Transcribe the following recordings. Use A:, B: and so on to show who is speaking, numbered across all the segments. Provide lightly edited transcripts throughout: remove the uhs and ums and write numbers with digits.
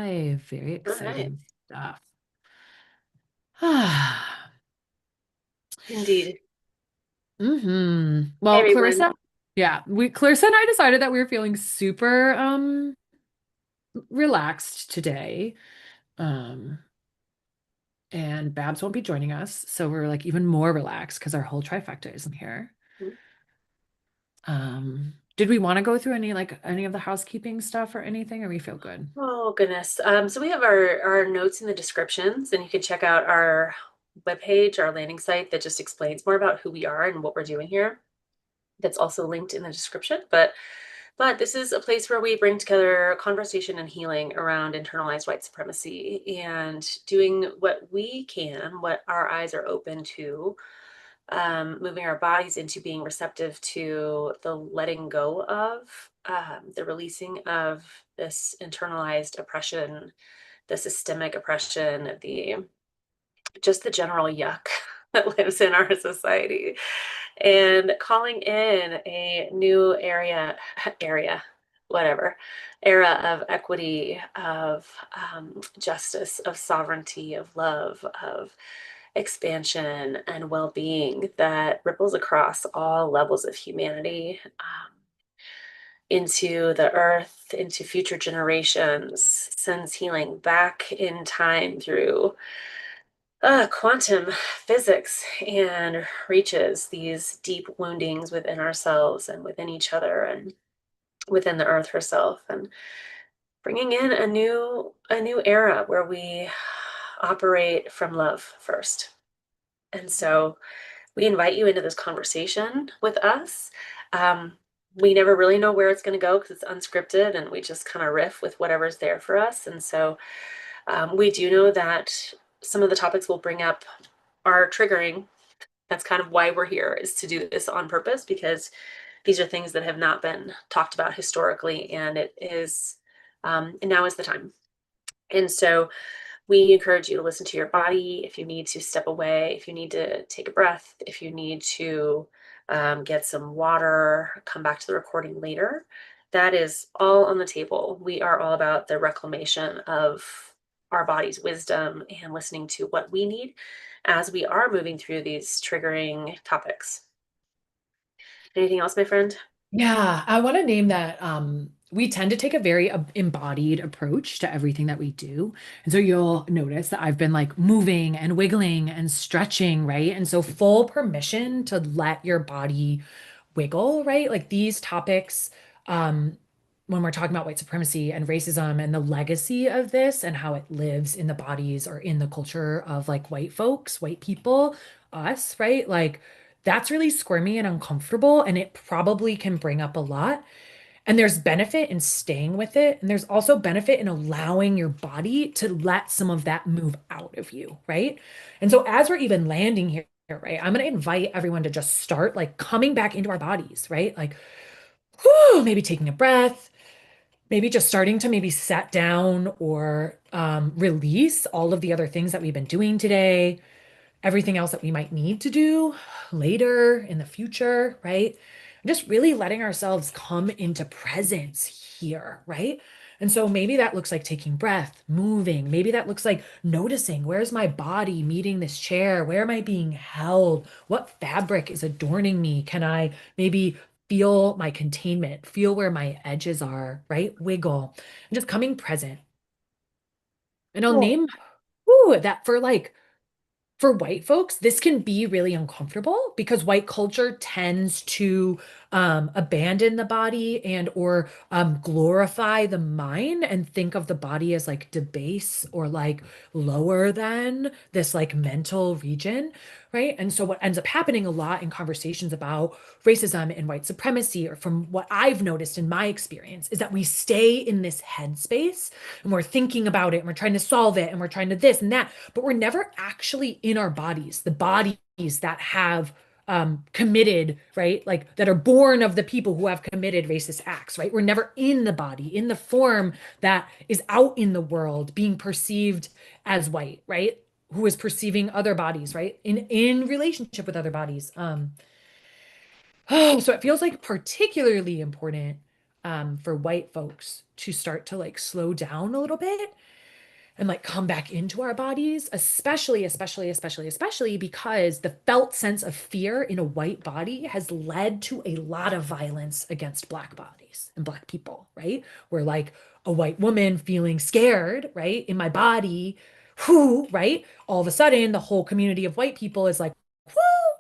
A: live. Very
B: All right.
A: exciting stuff.
B: Indeed. Hey,
A: Well,
B: everyone.
A: Clarissa, yeah, Clarissa and I decided that we were feeling super relaxed today. Um, and Babs won't be joining us, so we're like even more relaxed because our whole trifecta isn't here. Did we want to go through any of the housekeeping stuff or anything, or we feel good?
B: Oh, goodness. So we have our notes in the descriptions, and you can check out our webpage, our landing site that just explains more about who we are and what we're doing here. That's also linked in the description. But this is a place where we bring together conversation and healing around internalized white supremacy and doing what we can, what our eyes are open to, moving our bodies into being receptive to the letting go of, the releasing of this internalized oppression, the systemic oppression, the just the general yuck that lives in our society, and calling in a new whatever, era of equity, of justice, of sovereignty, of love, of expansion and well-being that ripples across all levels of humanity, into the earth, into future generations, sends healing back in time through quantum physics, and reaches these deep woundings within ourselves and within each other and within the earth herself, and bringing in a new era where we operate from love first. And so we invite you into this conversation with us. Um, we never really know where it's going to go because it's unscripted and we just kind of riff with whatever's there for us. And so we do know that some of the topics we'll bring up are triggering. That's kind of why we're here, is to do this on purpose, because these are things that have not been talked about historically, and it is, and now is the time. And so we encourage you to listen to your body. If you need to step away, if you need to take a breath, if you need to get some water, come back to the recording later. That is all on the table. We are all about the reclamation of our body's wisdom and listening to what we need as we are moving through these triggering topics. Anything else, my friend?
A: Yeah, I want to name that we tend to take a very embodied approach to everything that we do. And so you'll notice that I've been like moving and wiggling and stretching, right? And so full permission to let your body wiggle, right? Like these topics, um, when we're talking about white supremacy and racism and the legacy of this and how it lives in the bodies or in the culture of like white folks, white people, us, right? Like that's really squirmy and uncomfortable, and it probably can bring up a lot. And there's benefit in staying with it. And there's also benefit in allowing your body to let some of that move out of you, right? And so as we're even landing here, right, I'm going to invite everyone to just start like coming back into our bodies, right? Like, whew, maybe taking a breath, maybe just starting to maybe set down or release all of the other things that we've been doing today, everything else that we might need to do later in the future, right? Just really letting ourselves come into presence here, right? And so maybe that looks like taking breath, moving. Maybe that looks like noticing, where's my body meeting this chair? Where am I being held? What fabric is adorning me? Can I maybe feel my containment, feel where my edges are, right? Wiggle. And just coming present. And I'll
B: Cool.
A: name, ooh, that for white folks, this can be really uncomfortable because white culture tends to abandon the body and or glorify the mind and think of the body as like debase or like lower than this like mental region, right? And so what ends up happening a lot in conversations about racism and white supremacy, or from what I've noticed in my experience, is that we stay in this headspace and we're thinking about it and we're trying to solve it and we're trying to this and that, but we're never actually in our bodies, the bodies that have committed, right? Like that are born of the people who have committed racist acts, right? We're never in the body, in the form that is out in the world being perceived as white, right? Who is perceiving other bodies, right? In relationship with other bodies. Oh, so it feels like particularly important for white folks to start to like slow down a little bit and like come back into our bodies, especially because the felt sense of fear in a white body has led to a lot of violence against black bodies and black people, right? Where like a white woman feeling scared, right, in my body, who, right? All of a sudden, the whole community of white people is like, whoo,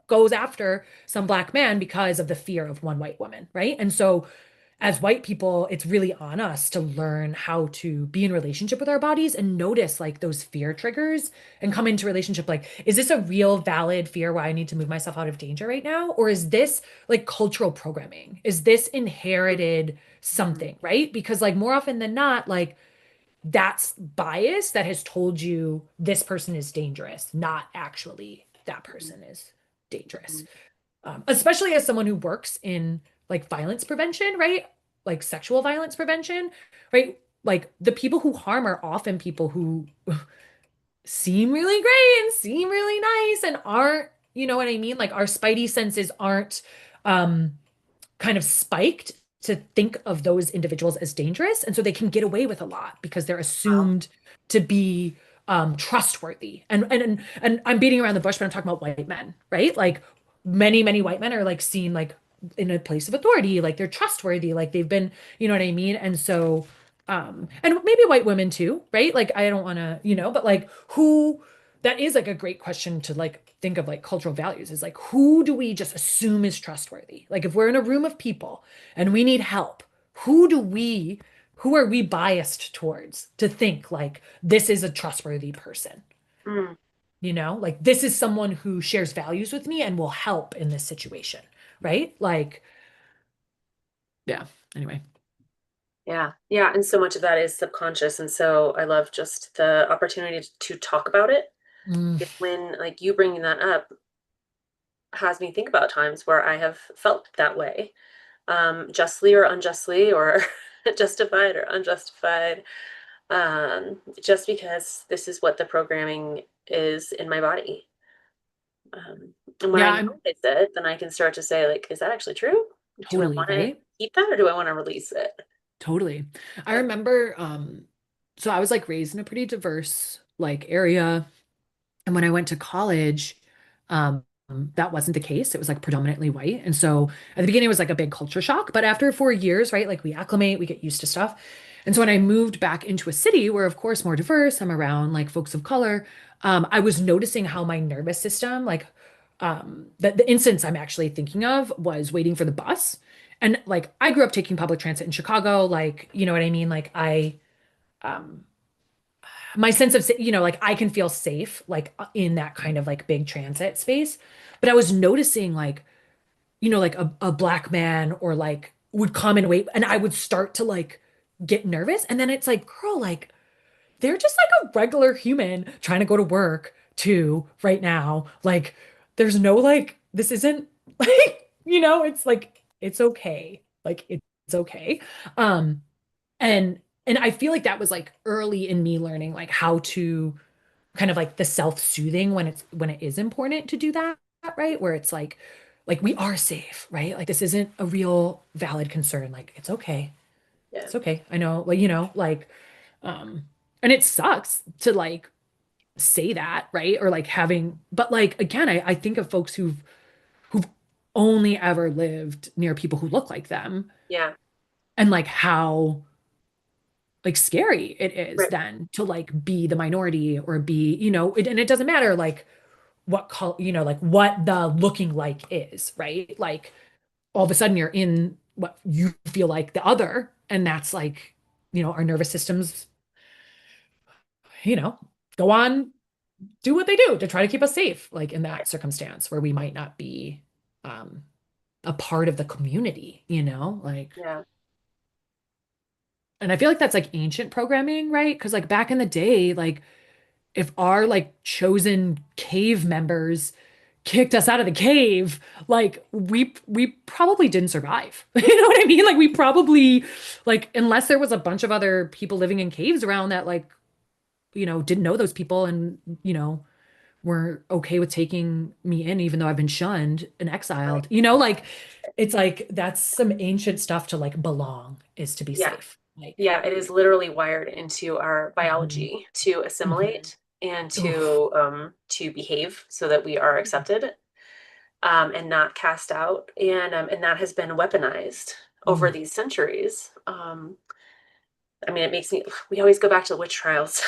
A: goes after some black man because of the fear of one white woman, right? And so as white people, it's really on us to learn how to be in relationship with our bodies and notice like those fear triggers and come into relationship like, is this a real valid fear why I need to move myself out of danger right now? Or is this like cultural programming? Is this inherited
B: Mhm.
A: something, right? Because like more often than not, like that's bias that has told you this person is dangerous, not actually that person is dangerous.
B: Mhm.
A: Especially as someone who works in like violence prevention, right? Like sexual violence prevention, right? Like the people who harm are often people who seem really great and seem really nice and aren't, you know what I mean? Like our spidey senses aren't um kind of spiked to think of those individuals as dangerous. And so they can get away with a lot because they're
B: Wow.
A: assumed to be trustworthy. And I'm beating around the bush, but I'm talking about white men, right? Like many white men are like seen like in a place of authority, like they're trustworthy, like they've been, you know what I mean? And so and maybe white women too, right? Like I don't want to, but like who that is like a great question to like think of like cultural values is like who do we just assume is trustworthy? Like if we're in a room of people and we need help, who are we biased towards to think like this is a trustworthy person?
B: Mm.
A: Like this is someone who shares values with me and will help in this situation, right? Like, yeah. Anyway.
B: Yeah. Yeah. And so much of that is subconscious. And so I love just the opportunity to talk about it.
A: Mm,
B: When like you bringing that up has me think about times where I have felt that way, justly or unjustly, or justified or unjustified, just because this is what the programming is in my body. And when I
A: yeah,
B: notice
A: I'm
B: it, then I can start to say, like, is that actually true? Do I
A: totally
B: want to
A: right.
B: keep that or do I want to release it?
A: Totally. I remember, so I was like raised in a pretty diverse like area. And when I went to college, um, that wasn't the case. It was like predominantly white. And so at the beginning, it was like a big culture shock. But after 4 years, right, like we acclimate, we get used to stuff. And so when I moved back into a city where, of course, more diverse, I'm around like folks of color, I was noticing how my nervous system, like the instance I'm actually thinking of was waiting for the bus. And like I grew up taking public transit in Chicago, like, you know what I mean? Like um, my sense of like I can feel safe like in that kind of like big transit space, but I was noticing like like a black man or like would come and wait and I would start to like get nervous and then it's like girl, like they're just like a regular human trying to go to work too right now, like there's no like this isn't like it's like it's okay, like it's okay. Um and and I feel like that was like early in me learning like how to kind of like the self-soothing when it is important to do that, right? Where it's like we are safe, right? Like this isn't a real valid concern. Like it's okay.
B: Yeah.
A: It's okay. I know, like, like um and it sucks to like say that, right? Or like having but like again, I think of folks who've only ever lived near people who look like them
B: Yeah.
A: and like how like scary it is
B: Right.
A: then to like be the minority or be, and it doesn't matter like what color, like what the looking like is, right? Like all of a sudden you're in what you feel like the other, and that's like, our nervous systems, you know, go on, do what they do to try to keep us safe, like in that circumstance where we might not be um a part of the community, like
B: Yeah.
A: and I feel like that's like ancient programming, right? Because like back in the day, like if our like chosen cave members kicked us out of the cave, like we probably didn't survive. You know what I mean? Like we probably like unless there was a bunch of other people living in caves around that like, didn't know those people and, were okay with taking me in, even though I've been shunned and
B: Right.
A: exiled. You know, like it's like that's some ancient stuff to like belong is to be
B: Yeah.
A: safe. Like,
B: Yeah, it is literally wired into our
A: mhm,
B: biology to
A: mhm.
B: assimilate and
A: Oof.
B: to behave so that we are accepted, and not cast out. And that has been weaponized over
A: Mm.
B: these centuries. I mean, it makes me, we always go back to the witch trials.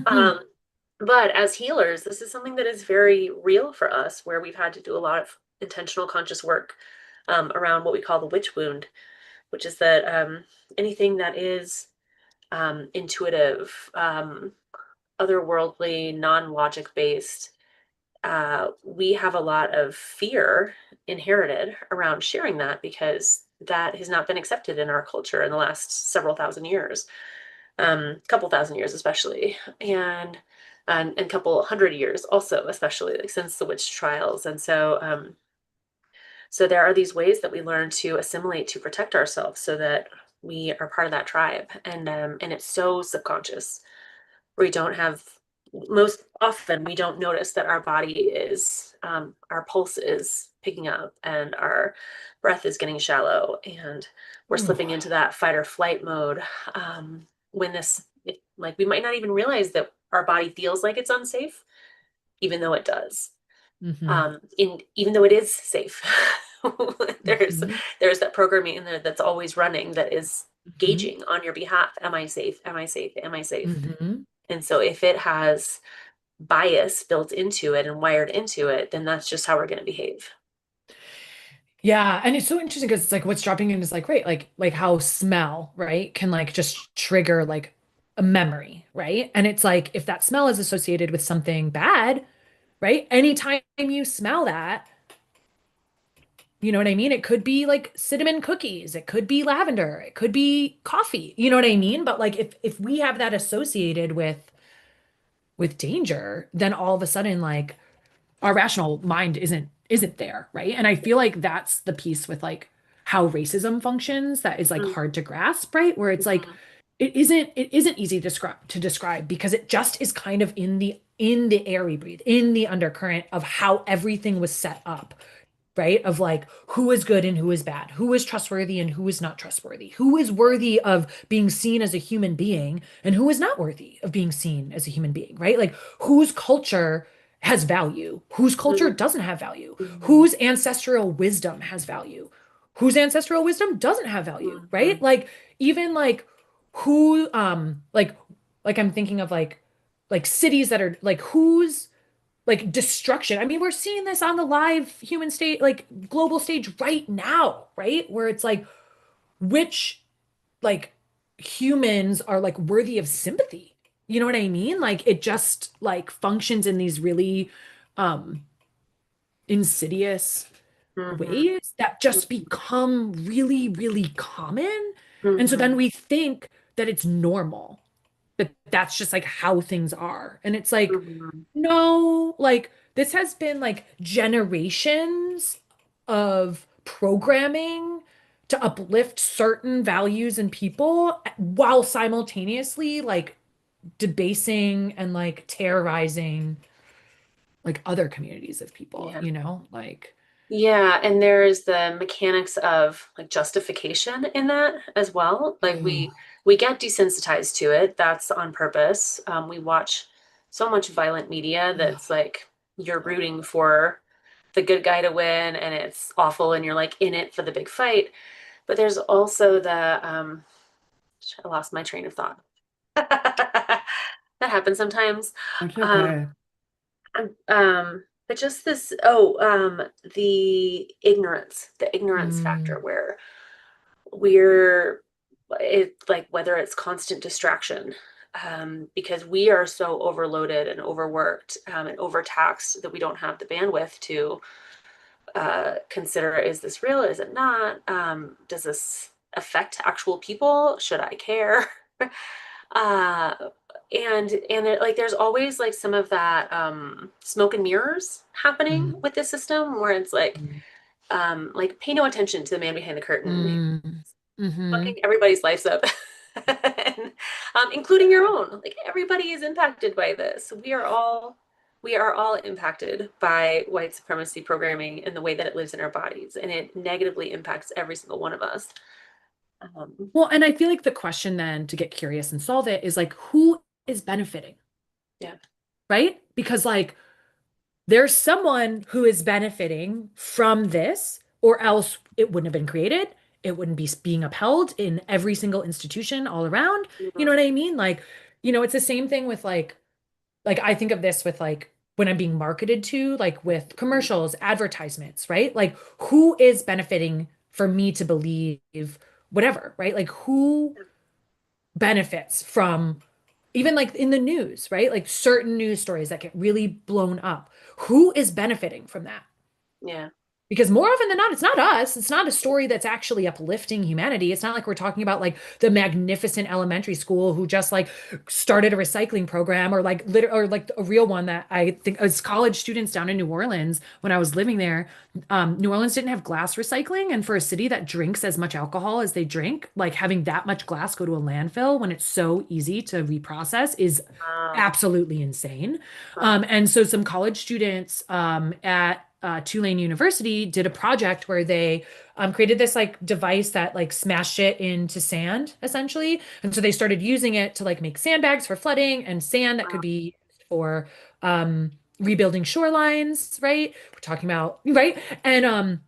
B: Um, but as healers, this is something that is very real for us, where we've had to do a lot of intentional conscious work around what we call the witch wound, which is that anything that is intuitive, otherworldly, non-logic based, we have a lot of fear inherited around sharing that because that has not been accepted in our culture in the last several thousand years, couple thousand years especially, and couple hundred years also, especially like since the witch trials. And so there are these ways that we learn to assimilate to protect ourselves so that we are part of that tribe, and it's so subconscious. We don't have, most often we don't notice that our body is, our pulse is picking up and our breath is getting shallow and we're
A: Ooh.
B: slipping into that fight or flight mode, when like we might not even realize that our body feels like it's unsafe even though it does,
A: Hmm.
B: in even though it is safe. there's
A: Hmm.
B: there's that programming in there that's always running that is
A: Hmm.
B: gauging on your behalf, am I safe, am I safe, am I safe?
A: Hmm.
B: And so if it has bias built into it and wired into it, then that's just how we're going to behave.
A: Yeah, and it's so interesting because it's like what's dropping in is like, right, like how smell, right, can like just trigger like a memory, right? And it's like if that smell is associated with something bad, right? Anytime you smell that, you know what I mean? It could be like cinnamon cookies, it could be lavender, it could be coffee. You know what I mean? But like if we have that associated with danger, then all of a sudden like our rational mind isn't there, right? And I feel like that's the piece with like how racism functions that is like hard
B: Mm-hmm.
A: to grasp, right? Where it's like it isn't easy to describe because it just is kind of in the air we breathe, in the undercurrent of how everything was set up, right? Of like who is good and who is bad, who is trustworthy and who is not trustworthy, who is worthy of being seen as a human being and who is not worthy of being seen as a human being, right? Like whose culture has value, whose culture doesn't have value,
B: Mm-hmm.
A: whose ancestral wisdom has value, whose ancestral wisdom doesn't have value,
B: Mm-hmm.
A: right? Like even like who like I'm thinking of like cities that are like whose like destruction. I mean, we're seeing this on the live human state, like global stage right now, right? Where it's like, which like humans are like worthy of sympathy. You know what I mean? Like it just like functions in these really um insidious
B: Mm-hmm.
A: ways that just become really, really common. And so then
B: Mm-hmm.
A: we think that it's normal, that that's just like how things are. And it's like,
B: Mm-hmm.
A: no, like this has been like generations of programming to uplift certain values in people while simultaneously like debasing and like terrorizing like other communities of people,
B: Yeah.
A: you know? Like,
B: Yeah, and there's the mechanics of like justification in that as well. Like
A: mm,
B: we get desensitized to it. That's on purpose. We watch so much violent media that's like you're rooting for the good guy to win and it's awful and you're like in it for the big fight. But there's also the I lost my train of thought. That happens sometimes.
A: it's
B: Um,
A: okay.
B: but just this, the ignorance factor
A: Mm,
B: where we're it like whether it's constant distraction, because we are so overloaded and overworked, and overtaxed that we don't have the bandwidth to consider, is this real, is it not, does this affect actual people, should I care? uh and like there's always like some of that smoke and mirrors happening
A: mm,
B: with this system where it's like pay no attention to the man behind the curtain
A: mm,
B: fucking
A: mm-hmm.
B: everybody's lives up. And including your own, like everybody is impacted by this, we are all we are all impacted by white supremacy programming and the way that it lives in our bodies, and it negatively impacts every single one of us. Um,
A: Well, and I feel like the question then to get curious and solve it is like, who is benefiting,
B: yeah.
A: right? Because like there's someone who is benefiting from this, or else it wouldn't have been created. It wouldn't be being upheld in every single institution all around. You know
B: Mhm.
A: what I mean? Like, it's the same thing with like I think of this with like when I'm being marketed to, like with commercials, advertisements, right? Like who is benefiting for me to believe whatever, right? Like who benefits from even like in the news, right? Like certain news stories that get really blown up. Who is benefiting from that?
B: Yeah.
A: Because more often than not, it's not us. It's not a story that's actually uplifting humanity. It's not like we're talking about like the magnificent elementary school who just like started a recycling program, or like or like a real one that I think as college students down in New Orleans when I was living there. New Orleans didn't have glass recycling, and for a city that drinks as much alcohol as they drink, like having that much glass go to a landfill when it's so easy to reprocess is
B: Wow.
A: absolutely insane.
B: Wow.
A: And so some college students at Tulane University did a project where they created this like device that like smashed it into sand essentially. And so they started using it to like make sandbags for flooding and sand that could
B: Wow.
A: be used for rebuilding shorelines, right? We're talking about, right? And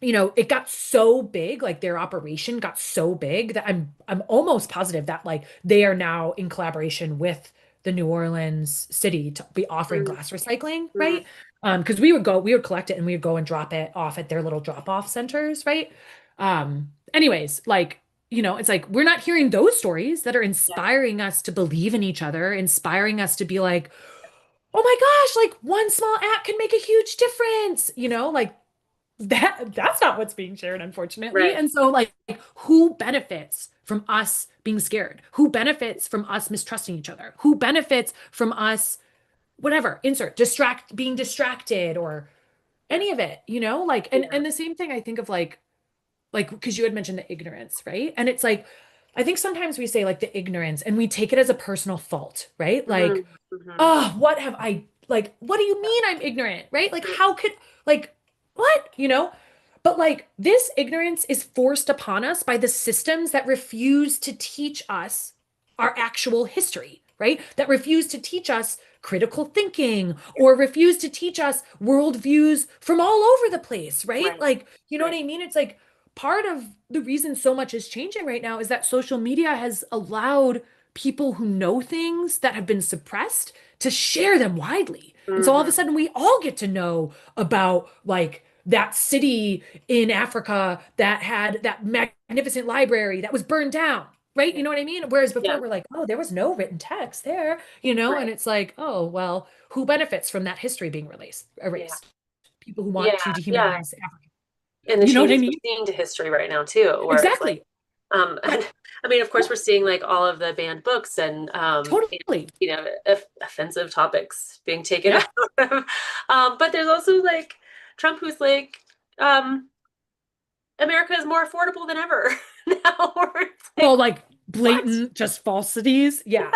A: it got so big, like their operation got so big that I'm almost positive that like they are now in collaboration with the New Orleans city to be offering
B: Mm,
A: glass recycling,
B: mm,
A: right? Because we would collect it and we would go and drop it off at their little drop-off centers, right? Anyways, like, it's like we're not hearing those stories that are
B: yeah.
A: inspiring us to believe in each other, inspiring us to be like, oh my gosh, like one small act can make a huge difference, like that's not what's being shared, unfortunately.
B: Right.
A: And so, like, who benefits from us being scared? Who benefits from us mistrusting each other? Who benefits from us, whatever, insert, being distracted or
B: Yeah.
A: any of it, like, and
B: Yeah.
A: and the same thing I think of like because you had mentioned the ignorance, right? And it's like I think sometimes we say like the ignorance and we take it as a personal fault, right?
B: Hmm.
A: Like,
B: Hmm.
A: oh, what have I like, what do you mean I'm ignorant, right? Like, how could, like, what, But like, this ignorance is forced upon us by the systems that refuse to teach us our actual history, right? That refuse to teach us critical thinking or refuse to teach us worldviews from all over the place, right?
B: Right.
A: Like, you know what
B: Right.
A: I mean? It's like part of the reason so much is changing right now is that social media has allowed people who know things that have been suppressed to share them widely. And so all of a
B: Hmm.
A: sudden we all get to know about like that city in Africa that had that magnificent library that was burned down. Right? You
B: Yeah.
A: know what I mean? Whereas
B: Yeah.
A: before we're like, oh, there was no written text there, and
B: Right.
A: it's like, oh, well, who benefits from that history being
B: Yeah.
A: erased? People who want
B: Yeah.
A: to
B: Yeah.
A: dehumanize Africa.
B: And the
A: You know what I
B: changes we're
A: mean?
B: seeing to history right now too, where it's like,
A: Exactly. Yeah.
B: and, I mean, of course,
A: Yeah.
B: we're seeing like all of the banned books and
A: Totally.
B: offensive topics being taken
A: Yeah.
B: out of. But there's also like Trump, who's like, um, America is more affordable than ever now. Where it's
A: Well,
B: like,
A: like
B: what?
A: blatant just falsities. Yeah.
B: Uh,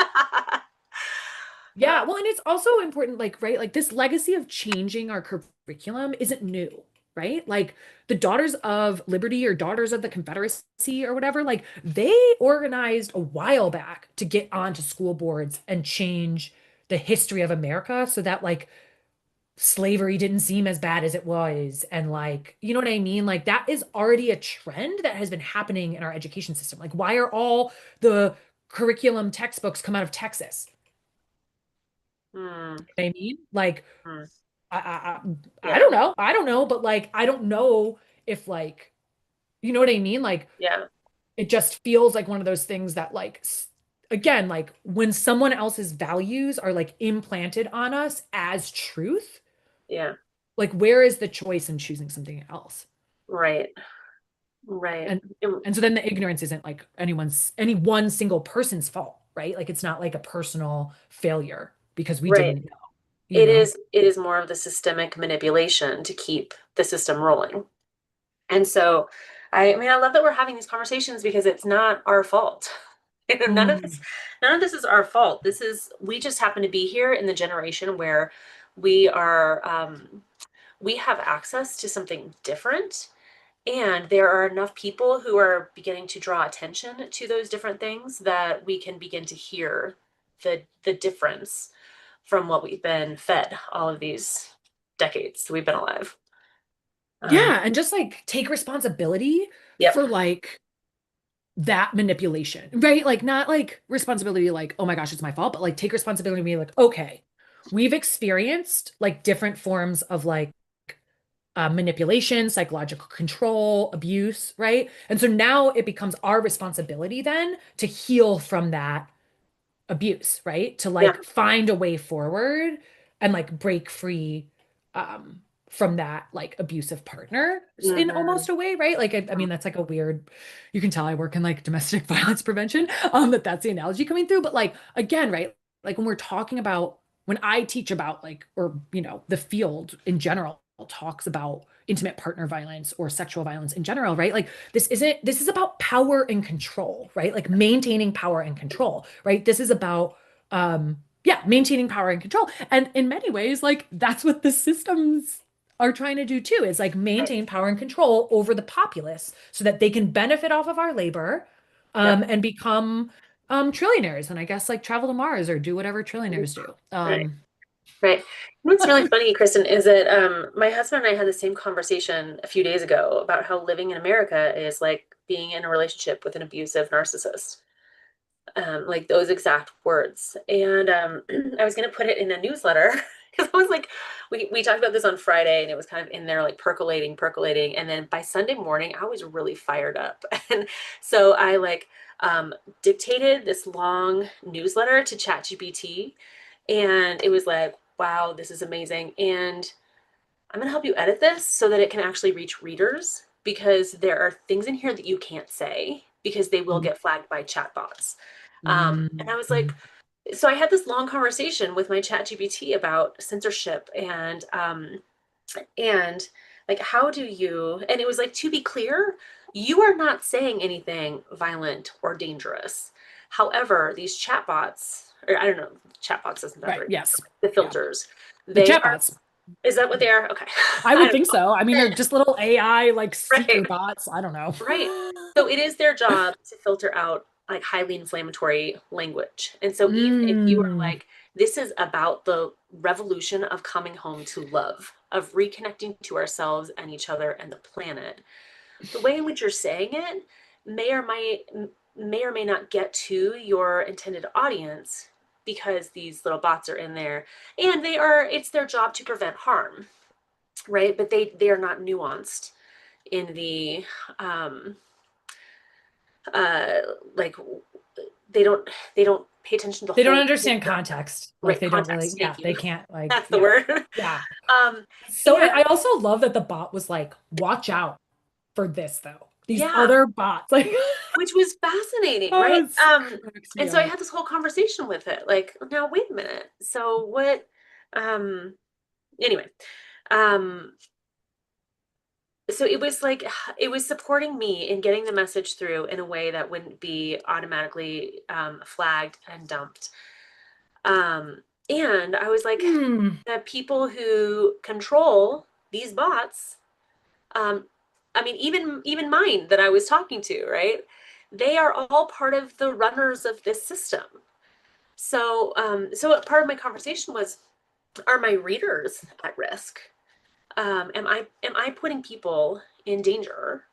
A: Yeah, well, and it's also important, like, right, like this legacy of changing our curriculum isn't new, right? Like the Daughters of Liberty or Daughters of the Confederacy or whatever, like they organized a while back to get onto school boards and change the history of America so that like slavery didn't seem as bad as it was. And like, you know what I mean? Like that is already a trend that has been happening in our education system. Like, why are all the curriculum textbooks come out of Texas?
B: hmm,
A: I mean, like,
B: hmm,
A: I
B: yeah,
A: don't know. I don't know, but like, I don't know if like, you know what I mean? Like,
B: yeah,
A: it just feels like one of those things that like, again, like when someone else's values are like implanted on us as truth,
B: yeah,
A: like where is the choice in choosing something else?
B: right, right.
A: And and so then the ignorance isn't like any one single person's fault, right? Like it's not like a personal failure because we
B: Right.
A: didn't know, you know?
B: It is more of the systemic manipulation to keep the system rolling. And so I mean I love that we're having these conversations because it's not our fault.
A: Mm,
B: None of this is our fault. This is we just happen to be here in the generation where we are we have access to something different, and there are enough people who are beginning to draw attention to those different things that we can begin to hear the difference from what we've been fed all of these decades we've been alive. Um,
A: Yeah, and just like take responsibility
B: yep.
A: for like that manipulation, right? Like not like responsibility like, oh my gosh, it's my fault, but like take responsibility and be like, okay, we've experienced like different forms of like manipulation, psychological control, abuse, right? And so now it becomes our responsibility then to heal from that abuse, right? To
B: Yeah.
A: like find a way forward and like break free um from that like abusive partner in
B: Hmm.
A: almost a way, right? Like I mean that's like a weird, you can tell I work in like domestic violence prevention, that's the analogy coming through. But like again, right? Like when we're talking about when I teach about like or the field in general talks about intimate partner violence or sexual violence in general, right? Like this is about power and control, right? Like maintaining power and control, right? This is about yeah, maintaining power and control. And in many ways, like that's what the systems are trying to do too, is like
B: Right.
A: maintain power and control over the populace so that they can benefit off of our labor
B: Yep.
A: and become trillionaires and I guess like travel to Mars or do whatever trillionaires do.
B: Right. Right. What's really funny, Kristen, is that my husband and I had the same conversation a few days ago about how living in America is like being in a relationship with an abusive narcissist. Like those exact words. And I was going to put it in a newsletter because I was like, we talked about this on Friday and it was kind of in there like percolating, percolating. And then by Sunday morning, I was really fired up. And so I like dictated this long newsletter to ChatGPT. And it was like, wow, this is amazing. And I'm going to help you edit this so that it can actually reach readers because there are things in here that you can't say because they will
A: Um,
B: get flagged by chatbots. And I was like,
A: mm,
B: so I had this long conversation with my chat GPT about censorship and like how do you, and it was like, to be clear, you are not saying anything violent or dangerous. However, these chatbots, or I don't know, chatbots isn't that the
A: right.
B: right
A: Yes.
B: the
A: Yeah.
B: filters,
A: The
B: they are,
A: chatbots.
B: is that what they are? Okay.
A: I
B: I
A: would
B: don't
A: think so. I mean, they're just little AI like
B: right.
A: seeker bots. I don't know.
B: Right. So it is their job to filter out like highly inflammatory language. And so even if you are
A: Mm,
B: like, this is about the revolution of coming home to love, of reconnecting to ourselves and each other and the planet, the way in which you're saying it may or may not get to your intended audience because these little bots are in there and it's their job to prevent harm, right? But they are not nuanced in the um uh like they don't pay attention to the
A: they don't
B: whole
A: understand
B: picture.
A: context. Like
B: Right,
A: they don't really,
B: context,
A: yeah,
B: thank you.
A: they can't like,
B: That's the
A: yeah,
B: word.
A: yeah.
B: um
A: So
B: and
A: I also love that the bot was like, watch out for this though. These
B: yeah,
A: other bots, like,
B: which was fascinating, right?
A: oh, it cracks me
B: And so I
A: up.
B: had this whole conversation with it like, now wait a minute, so what, um anyway, um so it was like it was supporting me in getting the message through in a way that wouldn't be automatically flagged and dumped. Um, and I was like,
A: Hmm.
B: the people who control these bots, um, I mean, even mine that I was talking to, right? They are all part of the runners of this system. So part of my conversation was, are my readers at risk? Am I putting people in danger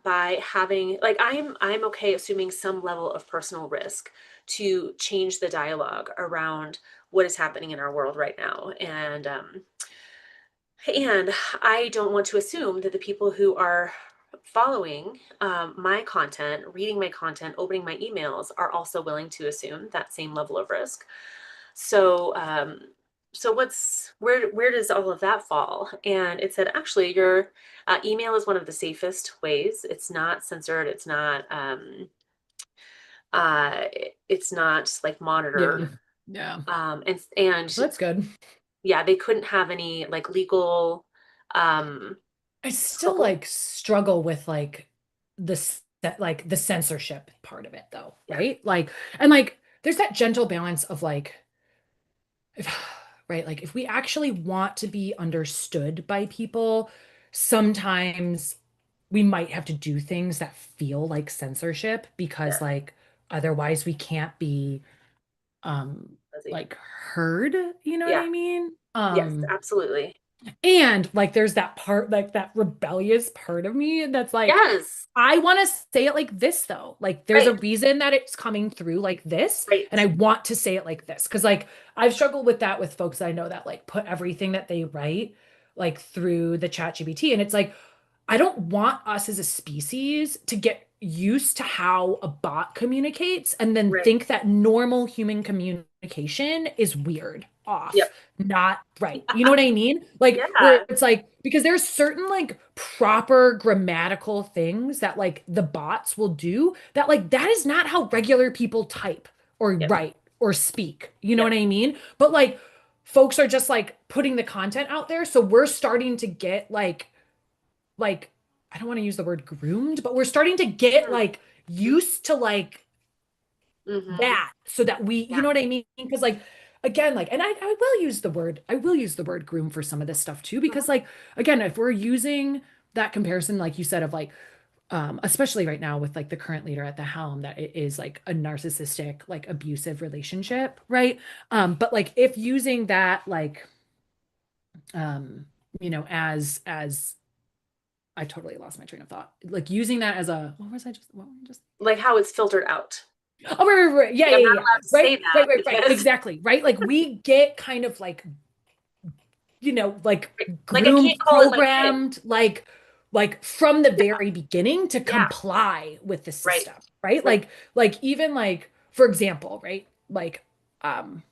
B: by having like I'm okay assuming some level of personal risk to change the dialogue around what is happening in our world right now, and I don't want to assume that the people who are following my content, reading my content, opening my emails are also willing to assume that same level of risk. So where does all of that fall? And it said actually your email is one of the safest ways. It's not censored. Uh, it's not like
A: Yeah.
B: monitored.
A: Yeah.
B: And
A: That's good.
B: yeah, they couldn't have any like legal um,
A: I still
B: trouble.
A: like struggle with like like the censorship part of it though,
B: Yeah.
A: right? Like and like there's that gentle balance of like right? Like if we actually want to be understood by people, sometimes we might have to do things that feel like censorship
B: Yeah.
A: because like otherwise we can't be
B: Fuzzy.
A: like heard, you know what
B: Yeah.
A: I mean?
B: Yes, absolutely.
A: And like there's that part, like that rebellious part of me that's like,
B: Yes.
A: I want to say it like this though. Like there's a
B: Right.
A: reason that it's coming through like this, and
B: Right.
A: I want to say it like this. Because like I've struggled with that with folks I know that like put everything that they write like through the chat GPT. And it's like, I don't want us as a species to get used to how a bot communicates and then
B: Right.
A: think that normal human communication is weird, off,
B: Yep.
A: not right. You know what I mean? Like where
B: Yeah.
A: it's like because there's certain like proper grammatical things that like the bots will do that like that is not how regular people type or
B: Yep.
A: write or speak. You know
B: Yep.
A: what I mean? But like folks are just like putting the content out there, so we're starting to get like I don't want to use the word groomed, but we're starting to get
B: Mm-hmm.
A: like used to like
B: Mm-hmm.
A: that so that we, you
B: Yeah.
A: know what I mean? Because like again, like, and I will use the word, I will use the word groom for some of this stuff too, because
B: Mm-hmm.
A: like again, if we're using that comparison, like you said, of like especially right now with like the current leader at the helm, that it is like a narcissistic, like abusive relationship, right? But like if using that like um, you know, as I totally lost my train of thought. Like using that as a what was I just
B: Like how it's filtered out.
A: oh right. Yeah,
B: Like I'm
A: yeah,
B: not
A: yeah.
B: allowed to
A: Right,
B: say
A: right,
B: that
A: right, right.
B: because
A: Exactly. Right. Like we get kind of like, you know, like
B: like I
A: groomed,
B: can't call it my kid.
A: programmed, like from the
B: Yeah.
A: very beginning to
B: Yeah.
A: comply with the
B: Right.
A: system, right?
B: Right.
A: Like even like, for example, right? Like, um,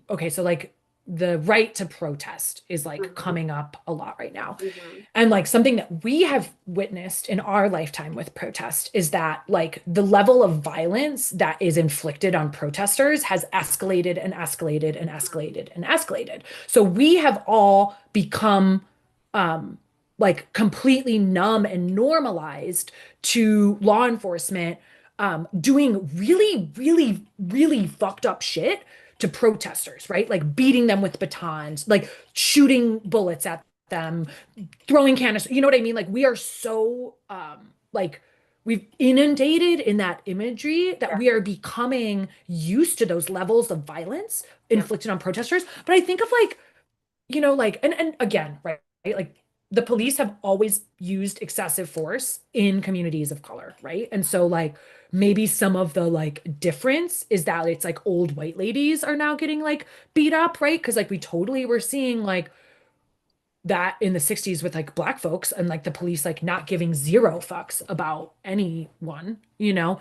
A: okay, so like the right to protest is like
B: Mm-hmm.
A: coming up a lot right now.
B: Mm-hmm.
A: And like something that we have witnessed in our lifetime with protest is that like the level of violence that is inflicted on protesters has escalated and escalated and escalated and escalated. So we have all become um like completely numb and normalized to law enforcement doing really, really, really fucked up shit to protesters, right? Like beating them with batons, like shooting bullets at them, throwing canisters. You know what I mean? Like we are so like we've inundated in that imagery that
B: Yeah.
A: we are becoming used to those levels of violence
B: Yep.
A: inflicted on protesters. But I think of like, you know, like and again, right? Like the police have always used excessive force in communities of color, right? And so like maybe some of the like difference is that it's like old white ladies are now getting like beat up, right? Because like we totally were seeing like that in the 60s with like black folks and like the police like not giving zero fucks about anyone, you know?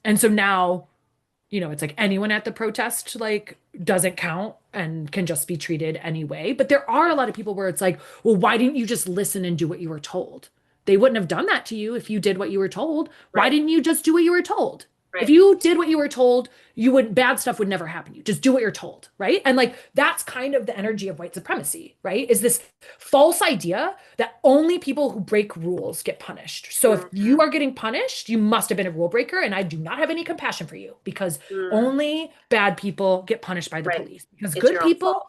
A: And so now, you know, it's like anyone at the protest like doesn't count and can just be treated anyway. But there are a
B: Yeah.
A: lot of people where it's like, well, why didn't you just listen and do what you were told? They wouldn't have done that to you if you did what you were told. Why
B: Right.
A: didn't you just do what you were told? If
B: Right.
A: you did what you were told, you would bad stuff would never happen to you. Just do what you're told, right? And like that's kind of the energy of white supremacy, right? Is this false idea that only people who break rules get punished. So if you
B: Mm-hmm.
A: are getting punished, you must have been a rule breaker, and I do not have any compassion for you because
B: Mm.
A: only bad people get punished by the
B: Right.
A: police. Because
B: It's
A: good
B: your own
A: people,
B: fault.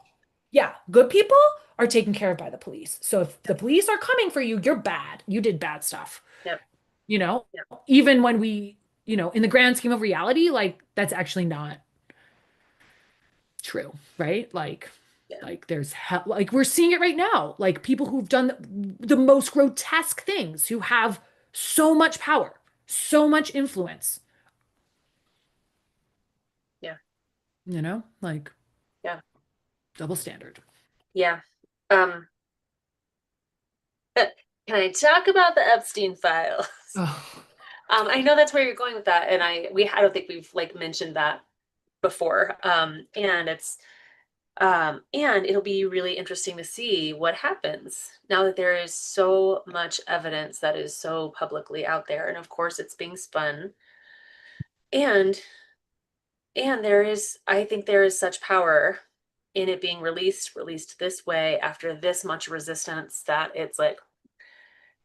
A: yeah, good people are taken care of by the police. So if the police are coming for you, you're bad. You did bad stuff.
B: Yep.
A: You know,
B: Yep.
A: even when we, you know, in the grand scheme of reality, like that's actually not true, right?
B: Yeah.
A: Like there's like we're seeing it right now. Like people who've done the most grotesque things, who have so much power, so much influence,
B: Yeah.
A: you know, like
B: Yeah.
A: double standard.
B: Yeah. Um, can I talk about the Epstein files?
A: Oh,
B: I know that's where you're going with that, and I don't think we've like mentioned that before. And it'll be really interesting to see what happens now that there is so much evidence that is so publicly out there, and of course it's being spun. And I think there is such power in it being released this way after this much resistance that it's like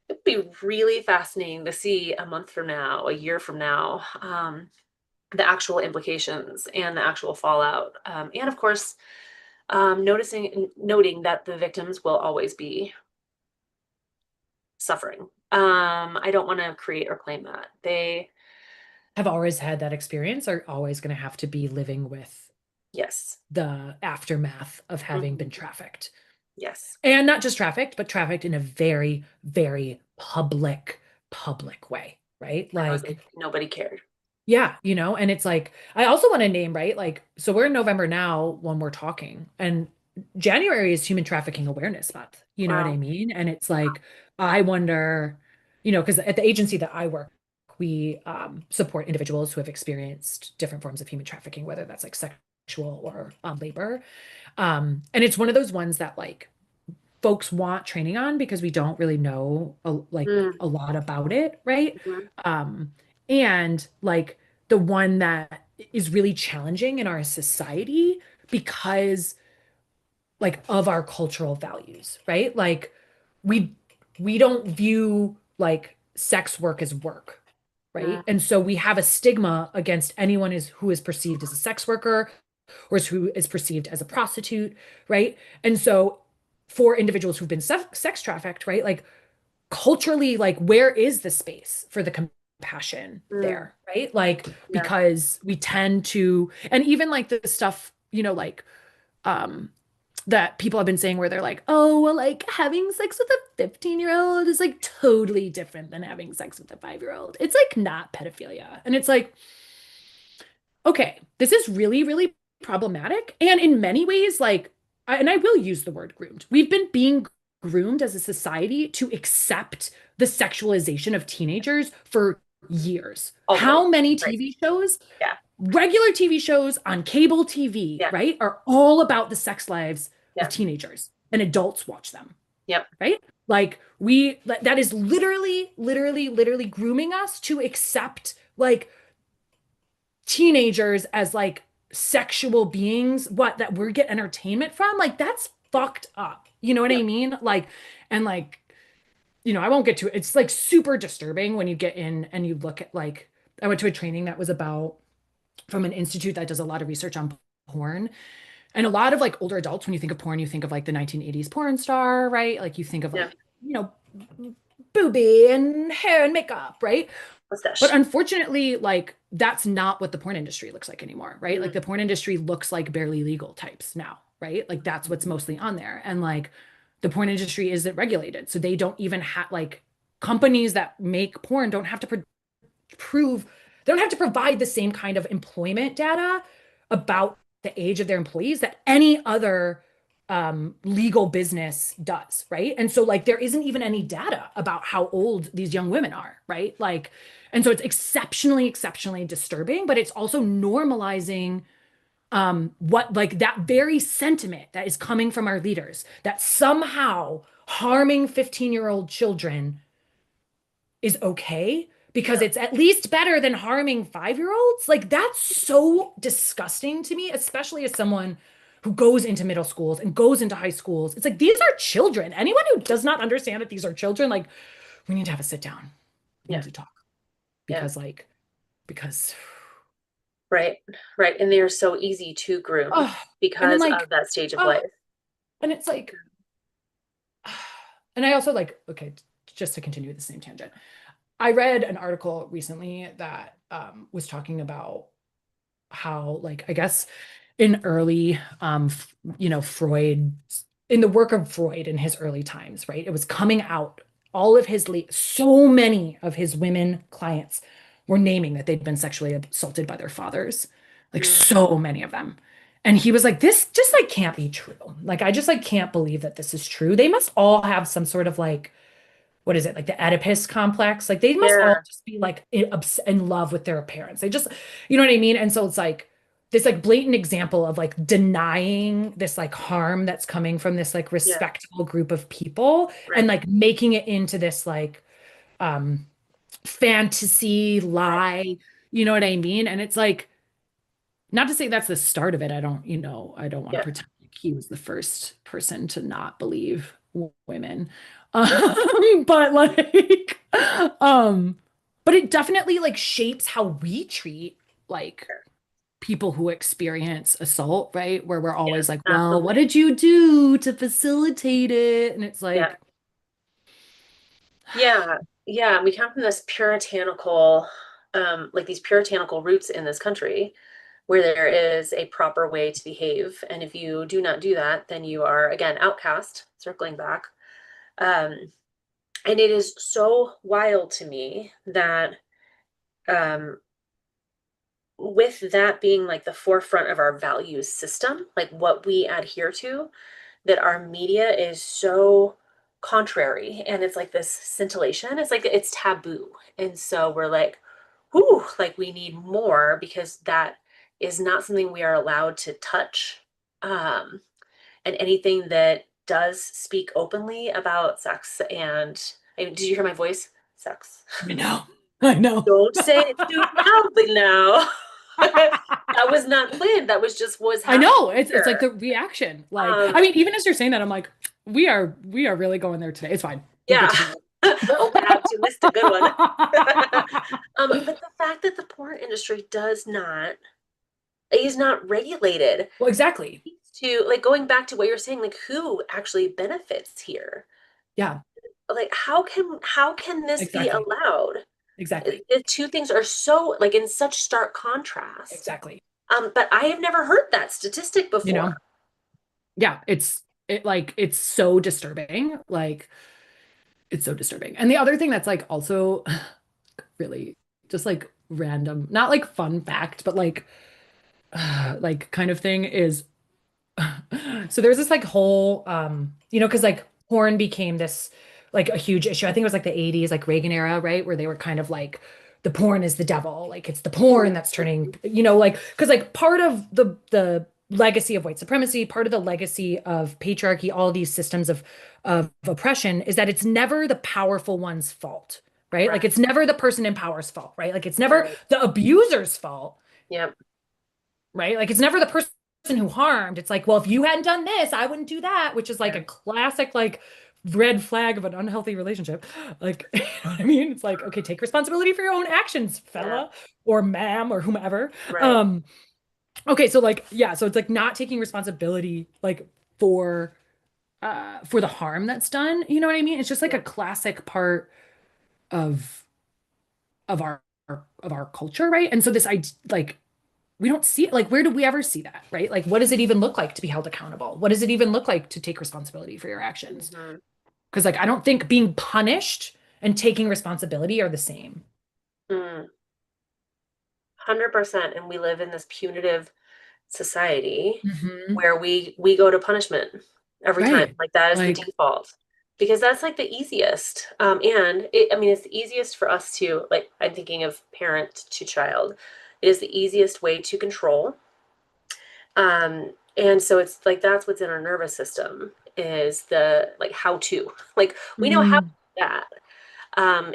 B: it'd be really fascinating to see a month from now, a year from now, the actual implications and the actual fallout. And of course, noting that the victims will always be suffering. I don't want to create or claim that. They,
A: Have always had that experience, are always going to have to be living with
B: yes.
A: the aftermath of having
B: Hmm.
A: been trafficked.
B: Yes.
A: And not just trafficked, but trafficked in a very, very public way, right?
B: And it was
A: Like,
B: like nobody cared.
A: yeah, and it's like, I also want to name, right? Like, so we're in November now when we're talking, and January is Human Trafficking Awareness Month. You know what I
B: Wow.
A: mean? And it's like, I wonder, because at the agency that I work, we support individuals who have experienced different forms of human trafficking, whether that's like sexual or labor. And it's one of those ones that like folks want training on because we don't really know
B: Mm-hmm.
A: a lot about it, right? Um, and like the one that is really challenging in our society because like of our cultural values, right? Like we we don't view like sex work as work,
B: Mm-hmm.
A: right? And so we have a stigma against anyone who is perceived as a sex worker or who is perceived as a prostitute, right? And so for individuals who've been sex trafficked, right? Like culturally, like where is the space for the compassion
B: Mm.
A: there, right? Like
B: Yeah.
A: because we tend to, and even like the stuff, like um that people have been saying where they're like, oh, well, like having sex with a 15-year-old is like totally different than having sex with a 5-year-old. It's like not pedophilia. And it's like, okay, this is really, really problematic. And in many ways, like, and I will use the word groomed. We've been being groomed as a society to accept the sexualization of teenagers for years.
B: Okay.
A: How many
B: Right.
A: TV shows,
B: Yeah.
A: regular TV shows on cable TV,
B: Yeah.
A: right, are all about the sex lives of
B: Yeah.
A: teenagers and adults watch them,
B: Yep.
A: right? Like, that is literally, literally, literally grooming us to accept like teenagers as like sexual beings, what that we get entertainment from, like that's fucked up. You know what I
B: Yep.
A: mean? Like, and like, I won't get to it. It's like super disturbing when you get in and you look at like, I went to a training that was about from an institute that does a lot of research on porn. And a lot of like older adults, when you think of porn, you think of like the 1980s porn star, right? Like you think of
B: Yeah.
A: like, booby and hair and makeup, right? But
B: Mustache.
A: unfortunately, like that's not what the porn industry looks like anymore, right? Like
B: Mm.
A: the porn industry looks like barely legal types now, right? Like that's what's mostly on there. And like the porn industry isn't regulated. So they don't even have like companies that make porn don't have to prove, they don't have to provide the same kind of employment data about the age of their employees that any other legal business does, right? And so like there isn't even any data about how old these young women are, right? Like, and so it's exceptionally, exceptionally disturbing, but it's also normalizing what like that very sentiment that is coming from our leaders that somehow harming 15-year-old children is okay because
B: Yeah.
A: it's at least better than harming 5-year-olds. Like that's so disgusting to me, especially as someone who goes into middle schools and goes into high schools. It's like these are children. Anyone who does not understand that these are children, like we need to have a sit down. We
B: Yeah.
A: need to talk
B: Yeah.
A: because
B: Right. Right. And they are so easy to groom
A: oh, and then
B: because of
A: like
B: that stage of
A: oh,
B: life.
A: and it's like and I also like okay, just to continue with the same tangent. I read an article recently that was talking about how like I guess in early Freud, in the work of Freud in his early times, right? It was coming out, all of his so many of his women clients were naming that they'd been sexually assaulted by their fathers, like
B: Mm.
A: so many of them. And he was like, this just like can't be true. Like I just like can't believe that this is true. They must all have some sort of like what is it, like the Oedipus complex? Like they must all
B: Yeah.
A: just be like in love with their parents. They just, you know what I mean? And so it's like this like blatant example of like denying this like harm that's coming from this like
B: Yeah.
A: respectable group of people and
B: Right.
A: like making it into this like um fantasy
B: Right.
A: lie. You know what I mean? And it's like not to say that's the start of it. I don't want to
B: Yeah.
A: pretend like he was the first person to not believe women. But like, um, but it definitely like shapes how we treat like
B: Sure.
A: people who experience assault, right? Where we're
B: Yeah,
A: always like, well, what
B: absolutely.
A: did you do to facilitate it? And it's
B: Yeah.
A: like,
B: Yeah. Yeah. We come from this puritanical, like these puritanical roots in this country where there is a proper way to behave. And if you do not do that, then you are, again, outcast, circling back. Um, and it is so wild to me that um, with that being like the forefront of our values system, like what we adhere to, that our media is so contrary and it's like this scintillation. It's like it's taboo. And so we're like, whoo, like we need more because that is not something we are allowed to touch. Um, and anything that does speak openly about sex and did you hear my voice? Sex.
A: I know, I know.
B: Don't say it too loudly now. That was not planned. That was just was
A: I
B: happening
A: know. It's like
B: here.
A: the reaction. Like,
B: Um,
A: I mean, even as you're saying that, I'm like, we are really going there today. It's fine. We're good
B: yeah.
A: to go.
B: Oh, perhaps you missed a good one. But the fact that the porn industry does not is not regulated
A: Well, exactly.
B: to like going back to what you're saying, like who actually benefits here?
A: Yeah,
B: Like how can this be
A: exactly.
B: allowed?
A: Exactly.
B: The two things are so like in such stark contrast.
A: Exactly.
B: But I have never heard that statistic
A: You
B: before.
A: know? Yeah, it's so disturbing. Like it's so disturbing. And the other thing that's like also really just like random, not like fun fact, but like kind of thing is so there's this like whole because like porn became this like a huge issue. I think it was like the 80s, like Reagan era, right? Where they were kind of like the porn is the devil. Like it's the porn that's turning, like because like part of the legacy of white supremacy, part of the legacy of patriarchy, all these systems of oppression is that it's never the powerful one's fault, right? Like
B: Right,
A: it's never the person in power's fault, right? Like it's never
B: right.
A: the abuser's fault,
B: Yep,
A: right? Like it's never the person who harmed. It's like, well, if you hadn't done this, I wouldn't do that, which is like
B: yeah,
A: a classic like red flag of an unhealthy relationship. Like, you know what I mean? It's like, okay, take responsibility for your own actions,
B: yeah,
A: fella or ma'am or whomever.
B: right.
A: Um, okay, so like, yeah, so it's like not taking responsibility like for the harm that's done. You know what I mean? It's just like a
B: Yeah.
A: classic part of of our of our culture, right? And so this I like we don't see it. Like, where do we ever see that, right? Like, what does it even look like to be held accountable? What does it even look like to take responsibility for your actions?
B: Hmm.
A: Because, like, I don't think being punished and taking responsibility are the same.
B: 100%. And we live in this punitive society
A: Hmm.
B: where we go to punishment every time.
A: Right.
B: Like that is the
A: Like,
B: default because that's like the easiest. And I mean, it's the easiest for us to like. I'm thinking of parent to child. It is the easiest way to control. And so it's like that's what's in our nervous system is the like how to like we know how to
A: mm,
B: do that.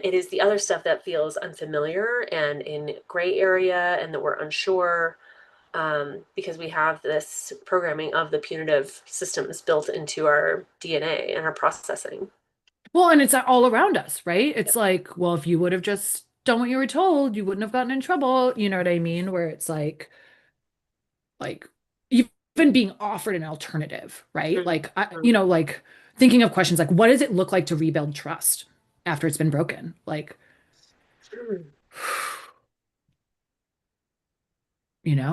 B: It is the other stuff that feels unfamiliar and in gray area and that we're unsure because we have this programming of the punitive systems built into our DNA and our processing.
A: well, and it's all around us, right? It's
B: Yep.
A: like, well, if you would have just done what you were told, you wouldn't have gotten in trouble. You know what I mean? Where it's like even being offered an alternative, right?
B: Mhm.
A: Like like thinking of questions like what does it look like to rebuild trust after it's been broken? Like,
B: Mhm.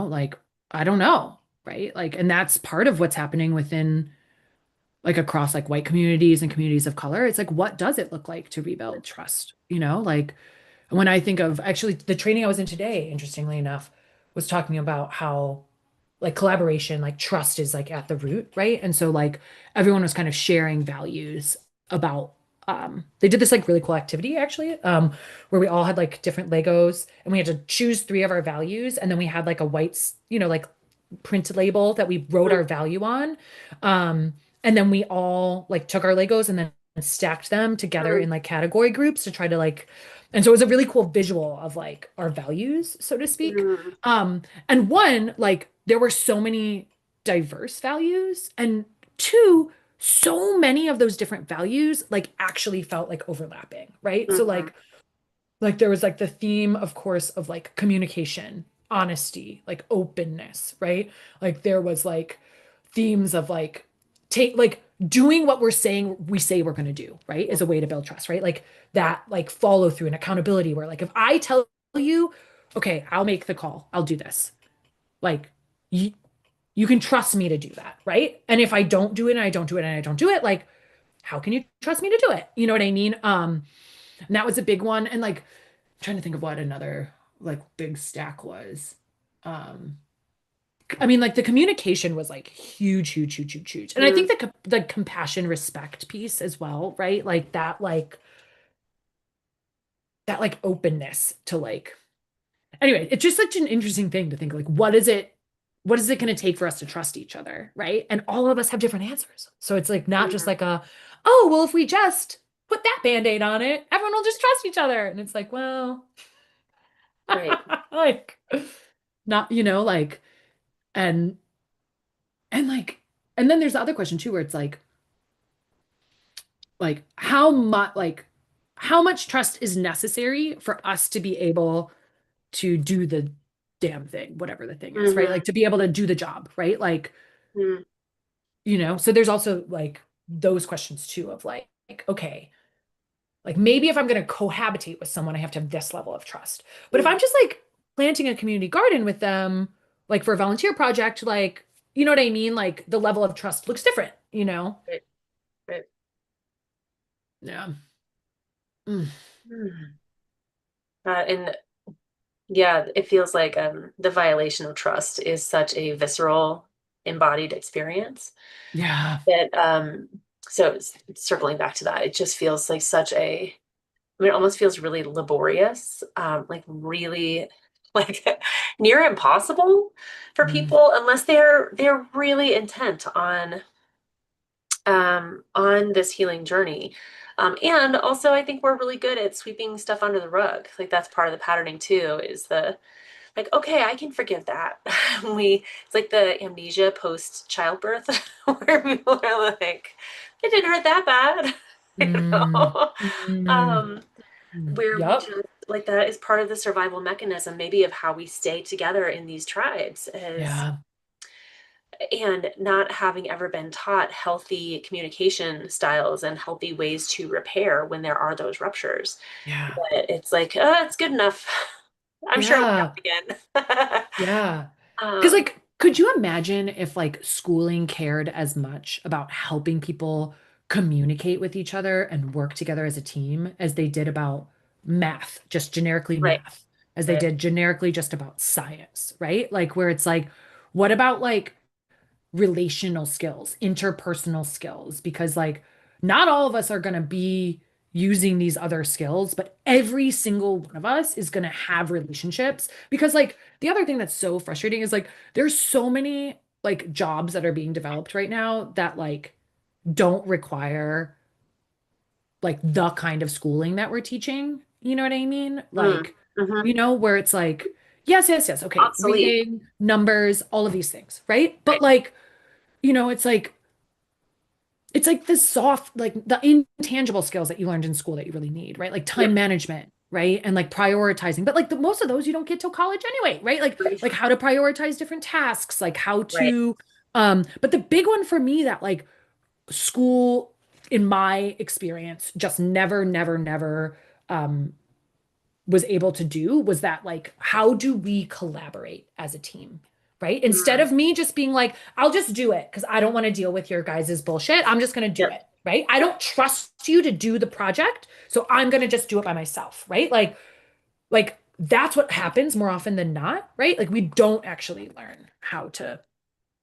A: like I don't know, right? Like, and that's part of what's happening within like across like white communities and communities of color. It's like what does it look like to rebuild trust? Like when I think of actually the training I was in today, interestingly enough, was talking about how like collaboration, like trust is like at the root, right? And so like everyone was kind of sharing values about they did this like really cool activity actually where we all had like different Legos and we had to choose three of our values and then we had like a white, like print label that we wrote our value on. Um and then we all like took our Legos and then stacked them together
B: Mhm.
A: in like category groups to try to like and so it was a really cool visual of like our values, so to speak.
B: Mhm.
A: And one, like there were so many diverse values, and two, so many of those different values like actually felt like overlapping, right? So
B: Mhm.
A: like there was like the theme, of course, of like communication. honesty, like openness, right? Like there was like themes of like take like doing what we say we're going to do, right?
B: Yeah.
A: Is a way to build trust, right? Like that like follow through and accountability where like if I tell you, okay, I'll make the call, I'll do this. Like you you can trust me to do that, right? And if I don't do it and I don't do it and I don't do it, like how can you trust me to do it? You know what I mean? And that was a big one. And like I'm trying to think of what another like big stack was. Um, I mean, like the communication was like huge, huge, huge, huge, huge. And I think
B: Mm,
A: the compassion respect piece as well, right? That like openness to like anyway, it's just such an interesting thing to think like what is it going to take for us to trust each other, right? And all of us have different answers. So it's like not just
B: mm,
A: like a, oh, well, if we just put that band-aid on it, everyone will just trust each other. And it's like, well,
B: right.
A: like not, like and like and then there's the other question too where it's like how much trust is necessary for us to be able to do the damn thing, whatever the thing is, right?
B: Hmm.
A: Like to be able to do the job, right? Like,
B: Mm,
A: so there's also like those questions too of like, okay, like maybe if I'm going to cohabitate with someone, I have to have this level of trust. But if
B: mm,
A: I'm just like planting a community garden with them, like for a volunteer project, like, you know what I mean? Like the level of trust looks different, you know?
B: right, right.
A: Yeah. Mm.
B: Mm. And yeah, it feels like the violation of trust is such a visceral, embodied experience
A: Yeah.
B: that so circling back to that, it just feels like such a I mean, it almost feels really laborious, like really like near impossible for
A: Mm.
B: people unless they're really intent on this healing journey. And also I think we're really good at sweeping stuff under the rug. Like that's part of the patterning too, is the like, okay, I can forgive that. It's like the amnesia post childbirth where people are like, it didn't hurt that bad. You
A: Mm.
B: know?
A: Mm.
B: Um,
A: Mm.
B: where we
A: Yep.
B: just like that is part of the survival mechanism, maybe of how we stay together in these tribes is
A: Yeah.
B: and not having ever been taught healthy communication styles and healthy ways to repair when there are those ruptures.
A: Yeah.
B: But it's like, it's good enough. I'm sure it
A: Yeah.
B: will happen again.
A: Yeah. Because,
B: um,
A: like, could you imagine if, like, schooling cared as much about helping people communicate with each other and work together as a team as they did about math, just generically
B: right,
A: math, as they
B: right.
A: did generically just about science, right? Like, where it's like, what about, like, relational skills, interpersonal skills, because like not all of us are going to be using these other skills, but every single one of us is going to have relationships because like the other thing that's so frustrating is like there's so many like jobs that are being developed right now that like don't require like the kind of schooling that we're teaching. You know what I mean?
B: Mm,
A: Like,
B: hmm.
A: where it's like, yes, yes, yes, okay,
B: Obsolete.
A: reading, numbers, all of these things, right? But
B: Right.
A: like, it's like the soft, like the intangible skills that you learned in school that you really need, right? Like
B: Yep.
A: time management, right? And like prioritizing. But like the most of those you don't get till college anyway, right?
B: Right.
A: Like how to prioritize different tasks, like how
B: Right.
A: to but the big one for me that like school in my experience just never um was able to do was that like how do we collaborate as a team, right? Instead
B: Mm,
A: of me just being like I'll just do it because I don't want to deal with your guys' bullshit, I'm just going to do
B: yep.
A: it, right? I don't trust you to do the project, so I'm going to just do it by myself, right? Like that's what happens more often than not, right? Like we don't actually learn how to,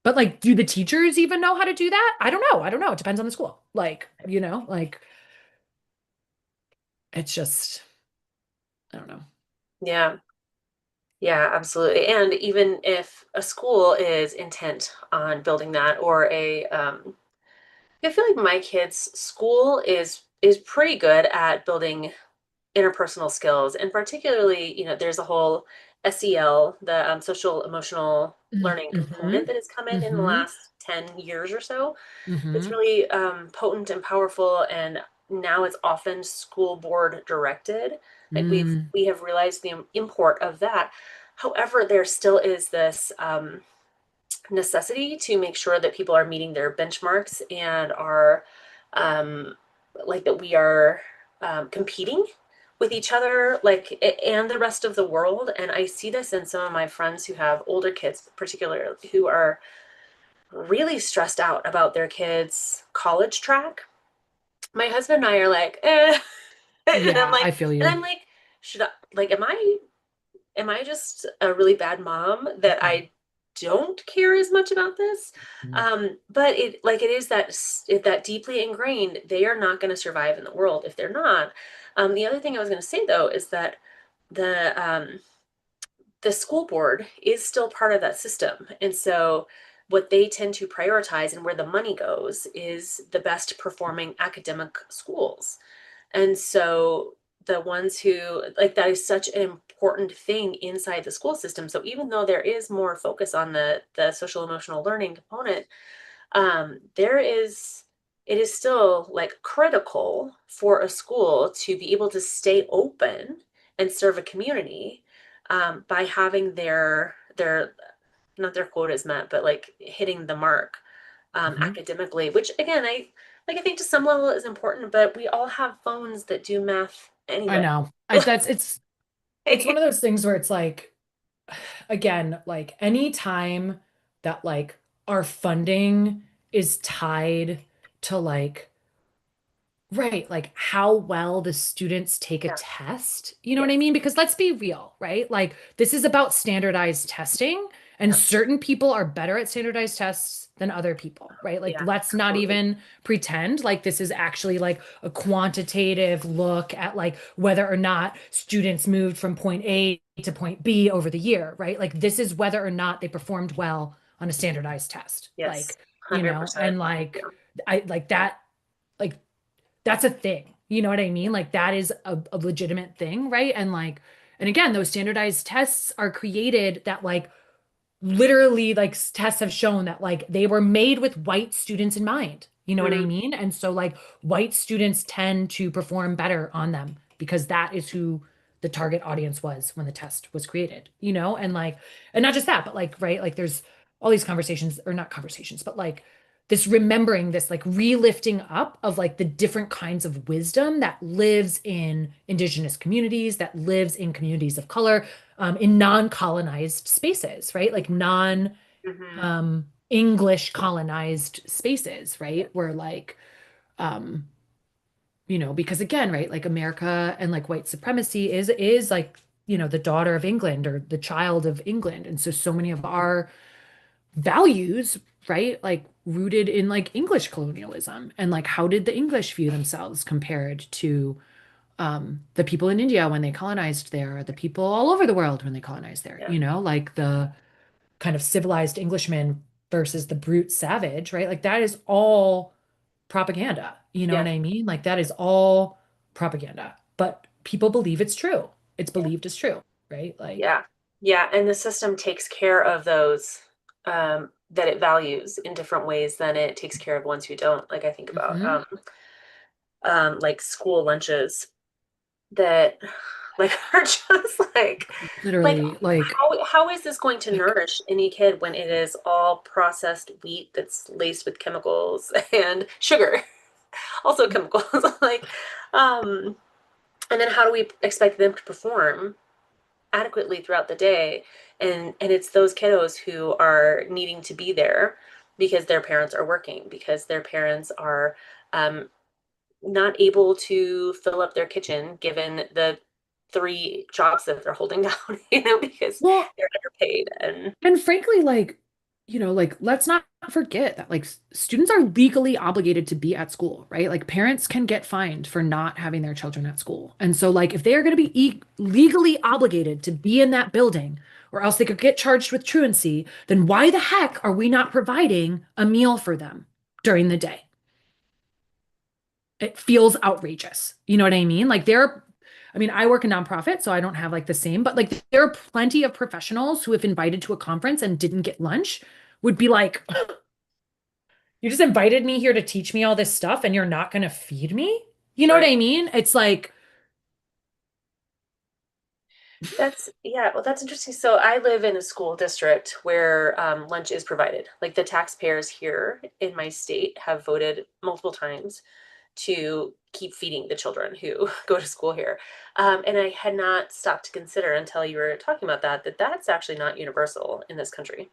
A: but like do the teachers even know how to do that? I don't know, it depends on the school, like like it's just I don't know.
B: Yeah. Yeah, absolutely. And even if a school is intent on building that, or I feel like my kids' school is pretty good at building interpersonal skills, and particularly, there's a whole SEL, the social emotional learning component
A: Mm-hmm.
B: that has come in the
A: Mm-hmm.
B: last 10 years or so. It's
A: Mm-hmm.
B: really potent and powerful, and now it's often school board directed. Like
A: Mm.
B: we have realized the import of that. However, there still is this necessity to make sure that people are meeting their benchmarks and are um, like that we are competing with each other, like, and the rest of the world. And I see this in some of my friends who have older kids, particularly, who are really stressed out about their kids' college track. My husband and I are like, eh. And I'm
A: Yeah,
B: like,
A: I feel
B: and
A: you.
B: I'm like, should I, like, am I just a really bad mom that
A: Mhm.
B: I don't care as much about this? But it is that that deeply ingrained, they are not going to survive in the world if they're not. The other thing I was going to say though is that the the school board is still part of that system, and so what they tend to prioritize and where the money goes is the best performing academic schools. And so the ones who like that is such an important thing inside the school system. So even though there is more focus on the social emotional learning component, there is it is still like critical for a school to be able to stay open and serve a community by having their not their quotas met, but like hitting the mark
A: Mhm.
B: academically, which again, I think to some level is important, but we all have phones that do math
A: I
B: anyway.
A: know. It's one of those things where it's like, again, like any time that like our funding is tied to like, right, like how well the students take a
B: Yeah.
A: test. You know what I
B: Yes.
A: mean? Because let's be real, right? Like this is about standardized testing, and
B: Yeah.
A: certain people are better at standardized tests than other people, right? Like
B: Yeah.
A: let's not
B: Absolutely.
A: even pretend like this is actually like a quantitative look at like whether or not students moved from point A to point B over the year, right? Like this is whether or not they performed well on a standardized test.
B: Yes.
A: And
B: 100%.
A: like
B: Yeah.
A: I like that like that's a thing. You know what I mean? Like that is a legitimate thing, right? And like, and again, those standardized tests are created that like literally like tests have shown that like they were made with white students in mind. You know what I
B: Mm,
A: mean? And so like white students tend to perform better on them because that is who the target audience was when the test was created, you know? And like, and not just that, but like, right, like there's all these conversations, or not conversations, but like this remembering, this like relifting up of like the different kinds of wisdom that lives in indigenous communities, that lives in communities of color, in non-colonized spaces, right? Like non
B: hmm
A: English colonized spaces,
B: Yeah.
A: right? Where like um because again, right, like America and like white supremacy is like, the daughter of England or the child of England. And so so many of our values, right, like rooted in like English colonialism, and like how did the English view themselves compared to the people in India when they colonized there, or the people all over the world when they colonized there,
B: Yeah.
A: like the kind of civilized Englishman versus the brute savage, right? Like that is all propaganda. You know
B: Yeah.
A: what I mean? Like that is all propaganda. But people believe it's true. It's
B: Yeah.
A: believed as true, right? Like,
B: Yeah. Yeah. And the system takes care of those that it values in different ways than it takes care of ones who don't. Like I think about
A: mhm,
B: like school lunches that like are just like
A: literally, like,
B: how is this going to
A: like,
B: nourish any kid when it is all processed wheat that's laced with chemicals and sugar, also chemicals, like um and then how do we expect them to perform adequately throughout the day? And it's those kiddos who are needing to be there because their parents are working, because their parents are um not able to fill up their kitchen given the three jobs that they're holding down, because
A: well,
B: they're underpaid. And
A: and frankly, like, like let's not forget that like students are legally obligated to be at school, right? Like parents can get fined for not having their children at school. And so like if they are going to be legally obligated to be in that building, or else they could get charged with truancy, then why the heck are we not providing a meal for them during the day? It feels outrageous. You know what I mean? Like I mean, I work in nonprofit, so I don't have like the same, but like there are plenty of professionals who, if invited to a conference and didn't get lunch, would be like, you just invited me here to teach me all this stuff and you're not going to feed me? You know what
B: right.
A: I mean? It's like,
B: Yeah, well, that's interesting. So I live in a school district where lunch is provided. Like the taxpayers here in my state have voted multiple times to keep feeding the children who go to school here. And I had not stopped to consider until you were talking about that that's actually not universal in this country.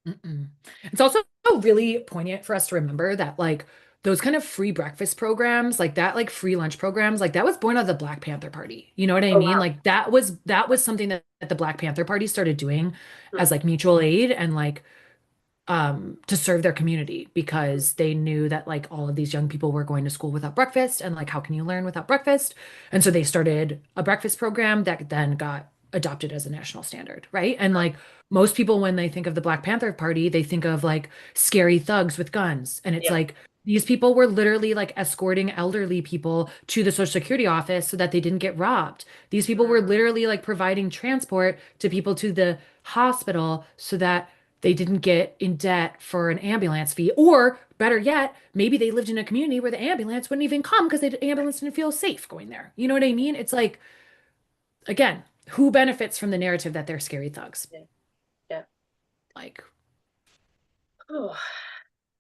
A: Mm-mm. It's also really poignant for us to remember that like those kind of free breakfast programs, like that, like free lunch programs, like that was born out of the Black Panther Party. You know what I
B: Oh
A: mean?
B: wow.
A: Like that was something that the Black Panther Party started doing
B: Hmm.
A: as like mutual aid and like to serve their community
B: Hmm.
A: because they knew that like all of these young people were going to school without breakfast and like how can you learn without breakfast? And so they started a breakfast program that then got adopted as a national standard, right? And like most people when they think of the Black Panther Party, they think of like scary thugs with guns. And it's
B: Yeah.
A: like these people were literally like escorting elderly people to the Social Security office so that they didn't get robbed. These people were
B: Mm,
A: literally like providing transport to people to the hospital so that they didn't get in debt for an ambulance fee. Or better yet, maybe they lived in a community where the ambulance wouldn't even come because the ambulance didn't feel safe going there. You know what I mean? It's like, again, who benefits from the narrative that they're scary thugs?
B: yeah. Yeah.
A: Like,
B: Oh,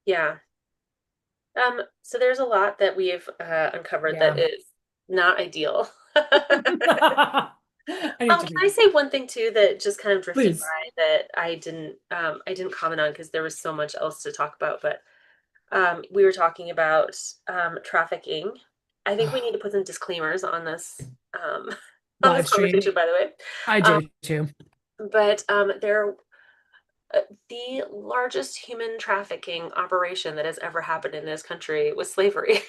B: yeah. So there's a lot that we've uncovered that
A: yeah.
B: is not ideal.
A: I need to
B: Can
A: do
B: I
A: that.
B: say one thing too that just kind of drifted
A: Please.
B: by that I didn't comment on because there was so much else to talk about, but we were talking about trafficking. I think we need to put some disclaimers on this um, on
A: Live
B: this
A: stream.
B: conversation, by the way.
A: I
B: Um,
A: do too.
B: but there, the largest human trafficking operation that has ever happened in this country was slavery.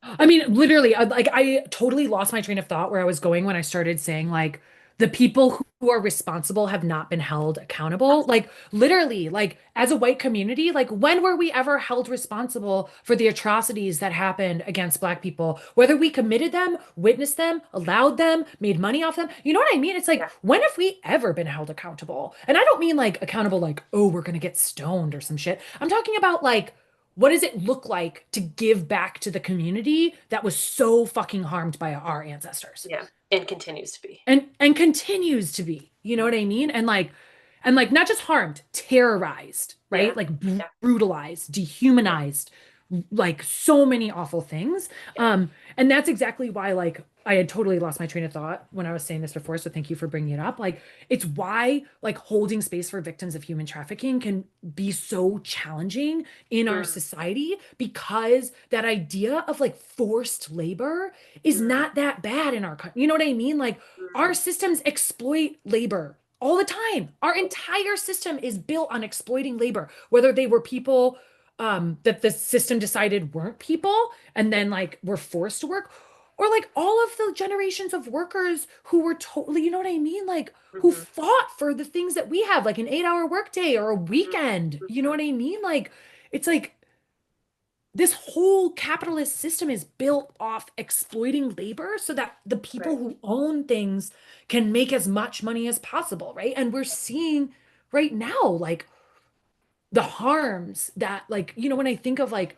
A: I mean, literally, like I totally lost my train of thought where I was going when I started saying like the people who are responsible have not been held accountable. Like literally, like as a white community, like when were we ever held responsible for the atrocities that happened against Black people? Whether we committed them, witnessed them, allowed them, made money off them. You know what I mean? It's like
B: Yeah,
A: when have we ever been held accountable? And I don't mean like accountable like, oh, we're gonna get stoned or some shit. I'm talking about like what does it look like to give back to the community that was so fucking harmed by our ancestors
B: yeah, and continues to be.
A: and continues to be, you know
B: Mm.
A: what I mean? And like not just harmed, terrorized,
B: Yeah,
A: right? Like
B: yeah,
A: brutalized,
B: yeah.
A: dehumanized, like so many awful things.
B: Yeah.
A: And that's exactly why like I had totally lost my train of thought when I was saying this before, so thank you for bringing it up. Like it's why like holding space for victims of human trafficking can be so challenging in our
B: Mm,
A: society because that idea of like forced labor is
B: mm,
A: not that bad in our country. You know what I mean? Like our
B: mm.
A: systems exploit labor all the time. Our entire system is built on exploiting labor, whether they were people that the system decided weren't people and
B: Yeah.
A: then like were forced to work, or like all of the generations of workers who were totally, you know what I mean? Like who
B: Mhm,
A: fought for the things that we have, like an 8 hour workday or a
B: mm,
A: weekend. You know
B: mhm.
A: what I mean? Like it's like this whole capitalist system is built off exploiting labor so that the people
B: Right.
A: who own things can make as much money as possible, right? And we're seeing right now, like the harms that, like, when I think of like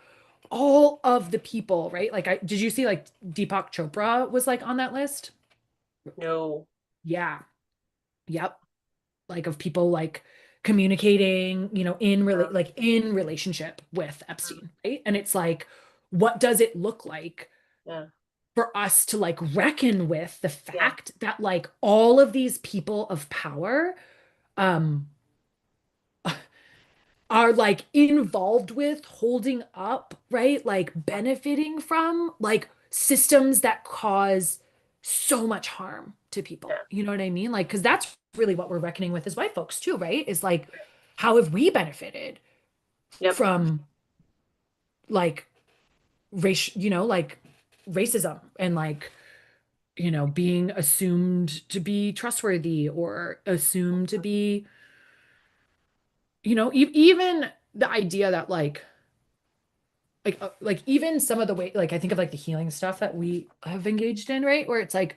A: all of the people, right? Like, did you see like Deepak Chopra was like on that list?
B: No.
A: Yeah. Yep. Like of people like communicating,
B: Um,
A: like in relationship with
B: mm,
A: Epstein, right? And it's like, what does it look like
B: yeah.
A: for us to like reckon with the
B: Yeah.
A: fact that like all of these people of power um are like involved with holding up, right? Like
B: Yeah.
A: benefiting from like systems that cause so much harm to people.
B: Yeah.
A: You know what I mean? Like, because that's really what we're reckoning with as white folks too, right? Is like, how have we benefited
B: Yep.
A: from like like racism and like being assumed to be trustworthy or assumed to be, even the idea that like even some of the way, like I think of like the healing stuff that we have engaged in, right? Where it's like,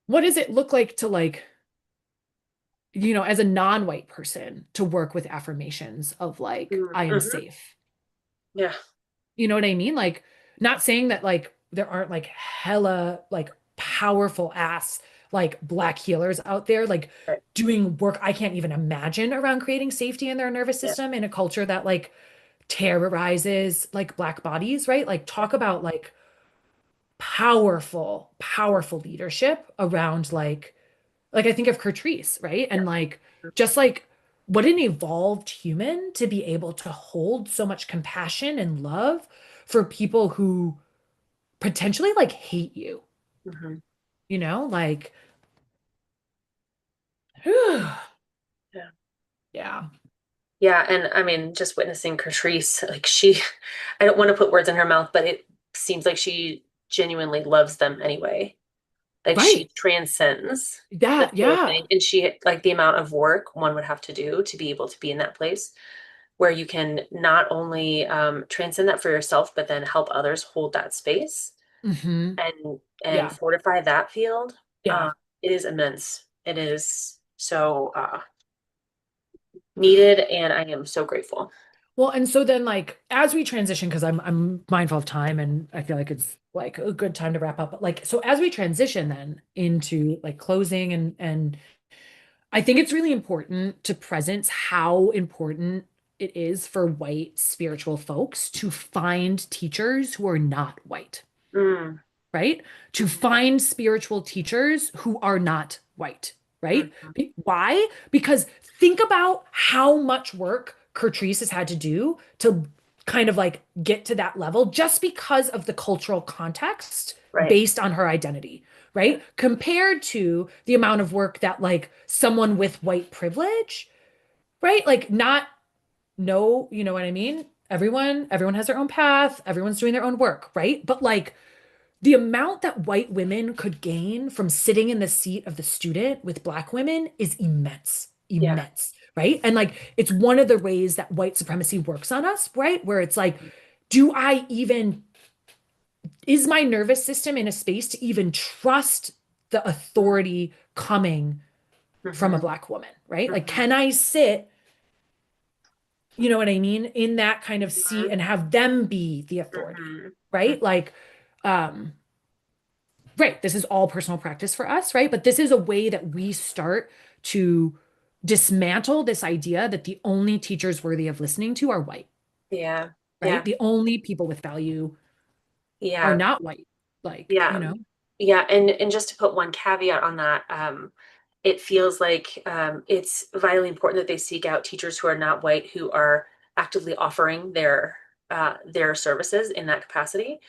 A: what does it look like to like, as a non-white person to work with affirmations of like,
B: Mm,
A: I am
B: mhm.
A: safe.
B: Yeah.
A: You know what I mean? Like, not saying that like there aren't like hella like powerful ass like Black healers out there, like
B: Right.
A: doing work I can't even imagine around creating safety in their nervous
B: Yeah.
A: system in a culture that like terrorizes like Black bodies, right? Like talk about like powerful, powerful leadership around like I think of Kertrice, right?
B: Yeah.
A: And like just like what an evolved human to be able to hold so much compassion and love for people who potentially like hate you,
B: Hmm.
A: you know? Like
B: Yeah.
A: yeah.
B: Yeah. And I mean, just witnessing Catrice, like she, I don't want to put words in her mouth, but it seems like she genuinely loves them anyway. Like she
A: Right.
B: transcends the
A: Yeah,
B: whole
A: yeah.
B: thing. And she, like the amount of work one would have to do to be able to be in that place where you can not only transcend that for yourself, but then help others hold that space
A: Hmm.
B: and
A: Yeah.
B: fortify that field.
A: Yeah.
B: It is immense. It is so needed, and I am so grateful.
A: Well, and so then like as we transition, because I'm mindful of time and I feel like it's like a good time to wrap up. But like so as we transition then into like closing and I think it's really important to presence how important it is for white spiritual folks to find teachers who are not white,
B: Mm,
A: right? To
B: mhm,
A: find spiritual teachers who are not white, right?
B: mhm.
A: Why? Because think about how much work Kertrice has had to do to kind of like get to that level just because of the cultural context
B: Right.
A: based on her identity,
B: Yeah.
A: right? Compared to the amount of work that like someone with white privilege, right? Like not no, you know what I mean? Everyone has their own path, everyone's doing their own work, right? But like the amount that white women could gain from sitting in the seat of the student with black women is immense,
B: Yeah.
A: immense, right? And like it's one of the ways that white supremacy works on us, right? Where it's like, do I even, is my nervous system in a space to even trust the authority coming from a
B: Hmm.
A: black woman, right? Like,
B: Hmm.
A: can I sit, you know what I mean, in that kind of seat
B: Hmm.
A: and have them be the authority,
B: Hmm.
A: right? Like, um, right, this is all personal practice for us, right? But this is a way that we start to dismantle this idea that the only teachers worthy of listening to are white,
B: Yeah.
A: right?
B: Yeah.
A: The only people with value are
B: Yeah.
A: not white. Like, you
B: Yeah.
A: know?
B: Yeah. And just to put one caveat on that, it feels like it's vitally important that they seek out teachers who are not white, who are actively offering their services in that capacity.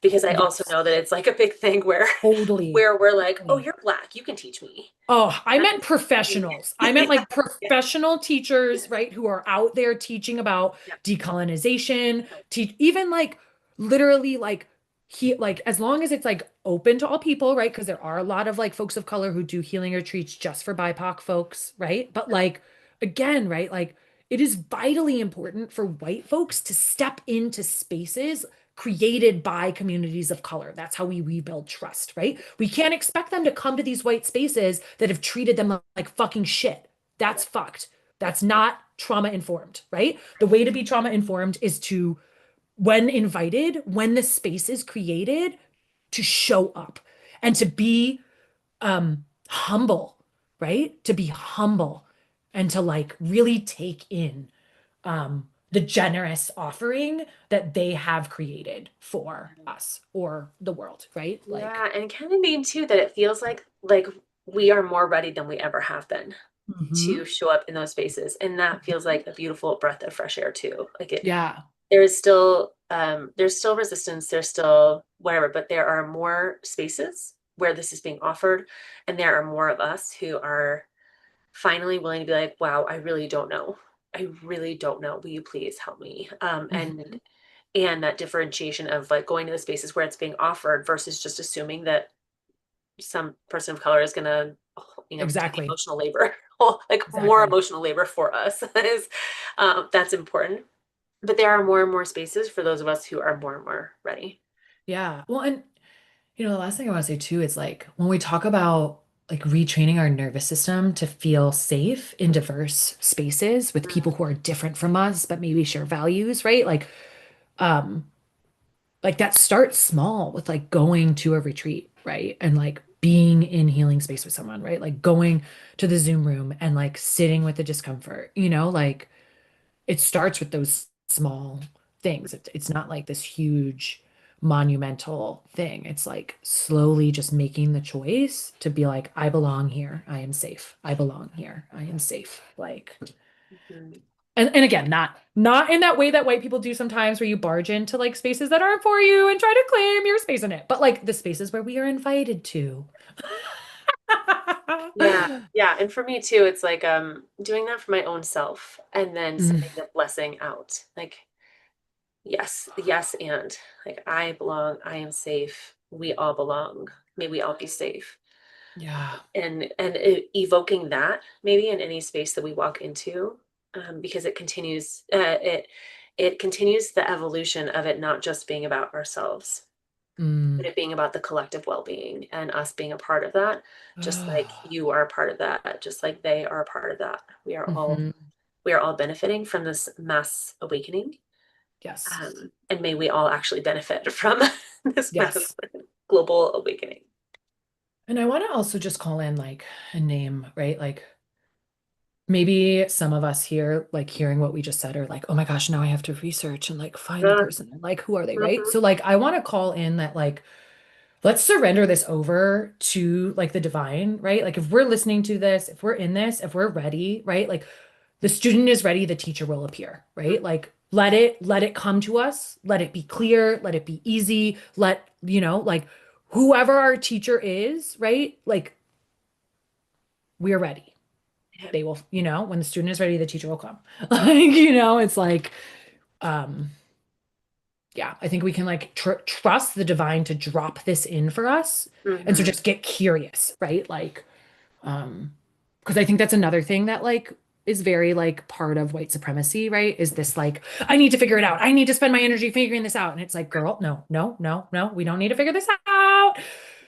B: Because I also
A: Yes,
B: know that it's like a big thing where
A: totally.
B: where we're like, oh,
A: Totally.
B: you're black, you can teach me.
A: Oh, I
B: That
A: meant
B: is me.
A: professionals. I meant
B: Yeah.
A: like
B: Yeah.
A: professional teachers, right, who are out there teaching about
B: Yeah.
A: decolonization,
B: Right.
A: teach even like literally like he like as long as it's like open to all people, right? Because there are a lot of like folks of color who do healing retreats just for BIPOC folks, right? But like again, right? Like it is vitally important for white folks to step into spaces created by communities of color. That's how we rebuild trust, right? We can't expect them to come to these white spaces that have treated them like fucking shit.
B: Yeah.
A: That's fucked. That's not trauma informed, right? The way to be trauma informed is to, when invited, when the space is created, to show up and to be humble, right? To be humble and to like really take in the generous offering that they have created for us or the world, right? Like,
B: Yeah, and kind of mean too that it feels like we are more ready than we ever have been to
A: mhm.
B: show up in those spaces. And that feels like a beautiful breath of fresh air too. Like it
A: Yeah.
B: there's still resistance, there's still whatever, but there are more spaces where this is being offered, and there are more of us who are finally willing to be like, wow, I really don't know. I really don't know. Will you please help me?
A: Mhm.
B: And that differentiation of like going to the spaces where it's being offered versus just assuming that some person of color is gonna, do the
A: Exactly.
B: emotional labor, like more
A: Exactly.
B: emotional labor for us is that's important. But there are more and more spaces for those of us who are more and more ready.
A: Yeah. Well, and the last thing I want to say too is like when we talk about like retraining our nervous system to feel safe in diverse spaces with people who are different from us, but maybe share values, right? Um, like that starts small with like going to a retreat, right? And like being in healing space with someone, right? Like going to the Zoom room and like sitting with the discomfort, like it starts with those small things. It's not like this huge monumental thing. It's like slowly just making the choice to be like, I belong here. I am safe. I belong here. I am safe. Like,
B: Mhm.
A: and again, not in that way that white people do sometimes where you barge into like spaces that aren't for you and try to claim your space in it, but like the spaces where we are invited to.
B: Yeah. Yeah. And for me too, it's like doing that for my own self and then
A: Mm,
B: sending the blessing out. Like, yes, yes, and like I belong, I am safe. We all belong. May we all be safe.
A: yeah.
B: And evoking that maybe in any space that we walk into, because it continues the evolution of it not just being about ourselves, but
A: Mm.
B: it being about the collective well-being and us being a part of that, just like you are a part of that, just like they are a part of that.
A: Mhm.
B: We are all benefiting from this mass awakening.
A: Yes.
B: And may we all actually benefit from this mass
A: Yes.
B: global awakening.
A: And I want to also just call in like a name, right? Like maybe some of us here, like hearing what we just said, are like, oh my gosh, now I have to research and like find the
B: Uh,
A: person and like, who are they, right?
B: mhm,
A: So, like, I want to call in that, like, let's surrender this over to like the divine, right? Like, if we're listening to this, if we're in this, if we're ready, right? Like, the student is ready, the teacher will appear, right? Like, let it come to us, let it be clear, let it be easy, like, whoever our teacher is, right? Like, we're ready.
B: yeah,
A: They will, when the student is ready, the teacher will come. Like, it's like, um, yeah, I think we can like trust the divine to drop this in for us. And so
B: mhm,
A: just get curious, right? Like, because I think that's another thing that like is very like part of white supremacy, right? Is this like, I need to figure it out. I need to spend my energy figuring this out. And it's like, girl, no, no, no, no, we don't need to figure this out.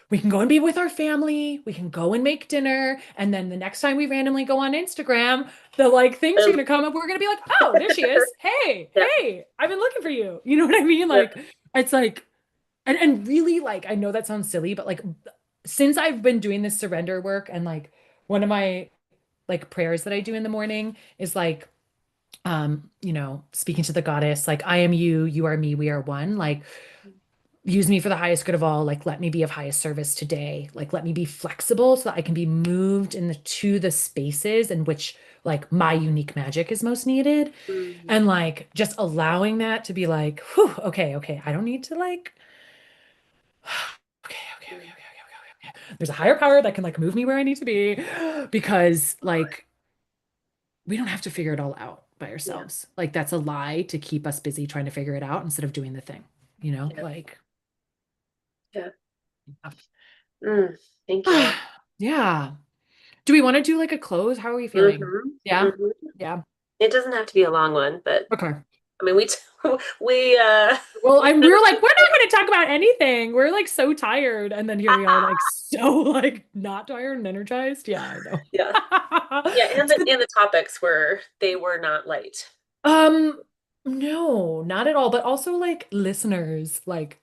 A: We can go and be with our family. We can go and make dinner. And then the next time we randomly go on Instagram, the like things are
B: um,
A: gonna come up. We're gonna be like, oh, there she is. Hey,
B: yep,
A: hey, I've been looking for you. You know what I mean?
B: yep,
A: Like, it's like, and really like, I know that sounds silly, but like since I've been doing this surrender work and like one of my like prayers that I do in the morning is like speaking to the goddess, like I am you, you are me, we are one. Like use me for the highest good of all. Like let me be of highest service today. Like let me be flexible so that I can be moved to the spaces in which like my unique magic is most needed.
B: mhm,
A: And like just allowing that to be like, whew, okay, okay. I don't need to like, okay, okay, okay,
B: mhm,
A: okay, okay, okay, okay. There's a higher power that can like move me where I need to be because like we don't have to figure it all out by
B: yeah,
A: ourselves. Like that's a lie to keep us busy trying to figure it out instead of doing the thing,
B: yeah,
A: like
B: yeah. Mm, thank you.
A: yeah. Do we want to do like a close? How are we feeling?
B: Hmm.
A: Yeah.
B: Hmm.
A: Yeah.
B: It doesn't have to be a long one, but
A: Okay.
B: I mean, we
A: Well,
B: we
A: we
B: spent
A: were
B: a
A: like,
B: good
A: we're not
B: time.
A: going to talk about anything. We're like so tired. And then here we are, like so like not tired and energized. Yeah, I know.
B: Yeah, yeah, and
A: It's good.
B: the topics were not light.
A: Um, no, not at all. But also like listeners, like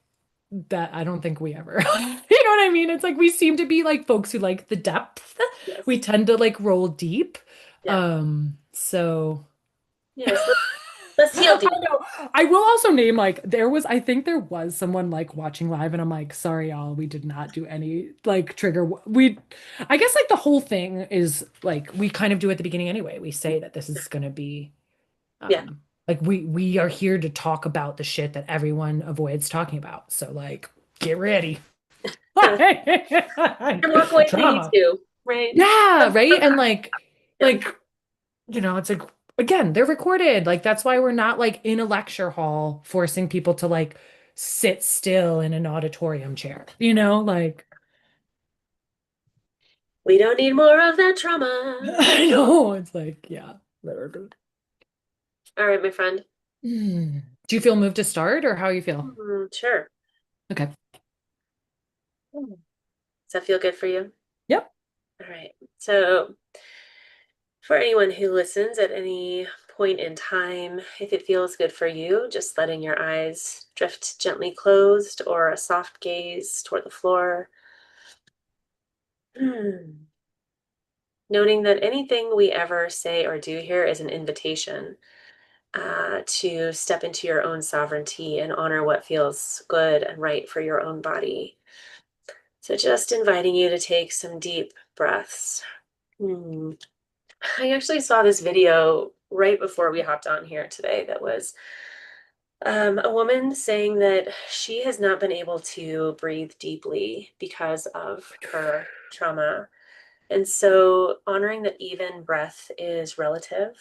A: that I don't think we ever, you know what I mean? It's like we seem to be like folks who like the depth. We
B: Yes,
A: tend to like roll deep.
B: yeah,
A: So
B: yes. Let's heal
A: I
B: deep.
A: know. I will also name like I think there was someone like watching live and I'm like, sorry y'all, we did not do any like trigger. I guess like the whole thing is like we kind of do at the beginning anyway. We say that this is gonna be
B: Yeah,
A: like we are here to talk about the shit that everyone avoids talking about. So like get ready.
B: and walk away if we need
A: Trauma.
B: to, right?
A: Yeah, right? And
B: Yeah,
A: like it's like again, they're recorded. Like that's why we're not like in a lecture hall forcing people to like sit still in an auditorium chair. Like
B: we don't need more of that trauma.
A: I know it's like, yeah, literally.
B: All right, my friend.
A: Do you feel moved to start or how you feel?
B: Sure.
A: Okay.
B: Does that feel good for you?
A: Yep.
B: All right. So, for anyone who listens at any point in time, if it feels good for you, just letting your eyes drift gently closed or a soft gaze toward the floor. Noting that anything we ever say or do here is an invitation to step into your own sovereignty and honor what feels good and right for your own body. So, just inviting you to take some deep breaths. Hmm. I actually saw this video right before we hopped on here today that was a woman saying that she has not been able to breathe deeply because of her trauma. And so, honoring that even breath is relative,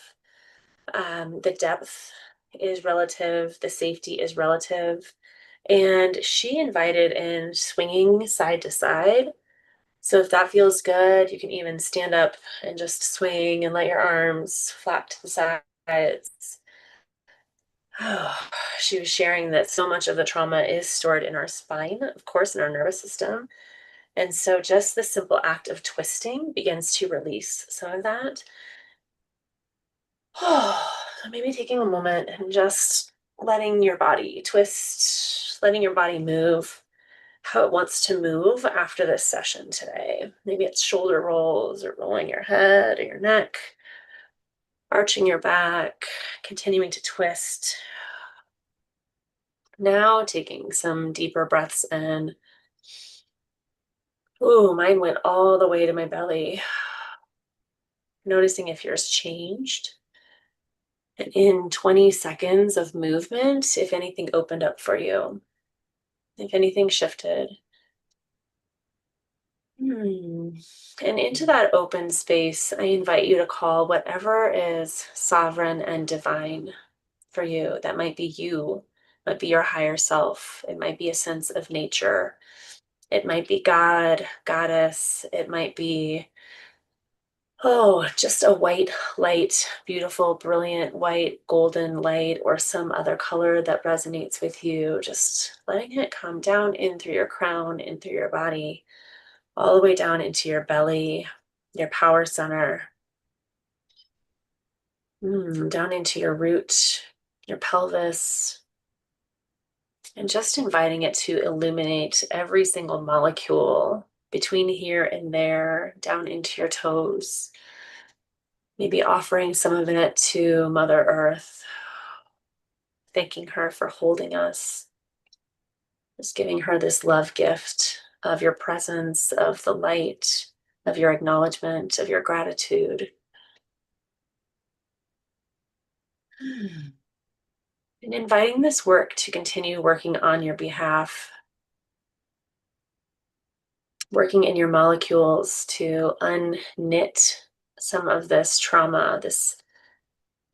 B: the depth is relative, the safety is relative. And she invited in swinging side to side. So if that feels good, you can even stand up and just swing and let your arms flap to the sides. Oh, she was sharing that so much of the trauma is stored in our spine, of course, in our nervous system. And so just the simple act of twisting begins to release some of that. Oh, so maybe taking a moment and just letting your body twist, letting your body move how it wants to move after this session today. Maybe it's shoulder rolls or rolling your head or your neck, arching your back, continuing to twist. Now taking some deeper breaths in. Ooh, mine went all the way to my belly. Noticing if yours changed. And in 20 seconds of movement, if anything opened up for you, if anything shifted. And into that open space, I invite you to call whatever is sovereign and divine for you. That might be you, might be your higher self. It might be a sense of nature. It might be God, goddess. It might be, oh, just a white light, beautiful, brilliant white, golden light, or some other color that resonates with you. Just letting it come down in through your crown, in through your body, all the way down into your belly, your power center, down into your root, your pelvis, and just inviting it to illuminate every single molecule between here and there, down into your toes. Maybe offering some of it to Mother Earth, thanking her for holding us, just giving her this love gift of your presence, of the light, of your acknowledgement, of your gratitude. And inviting this work to continue working on your behalf, working in your molecules to unknit some of this trauma, this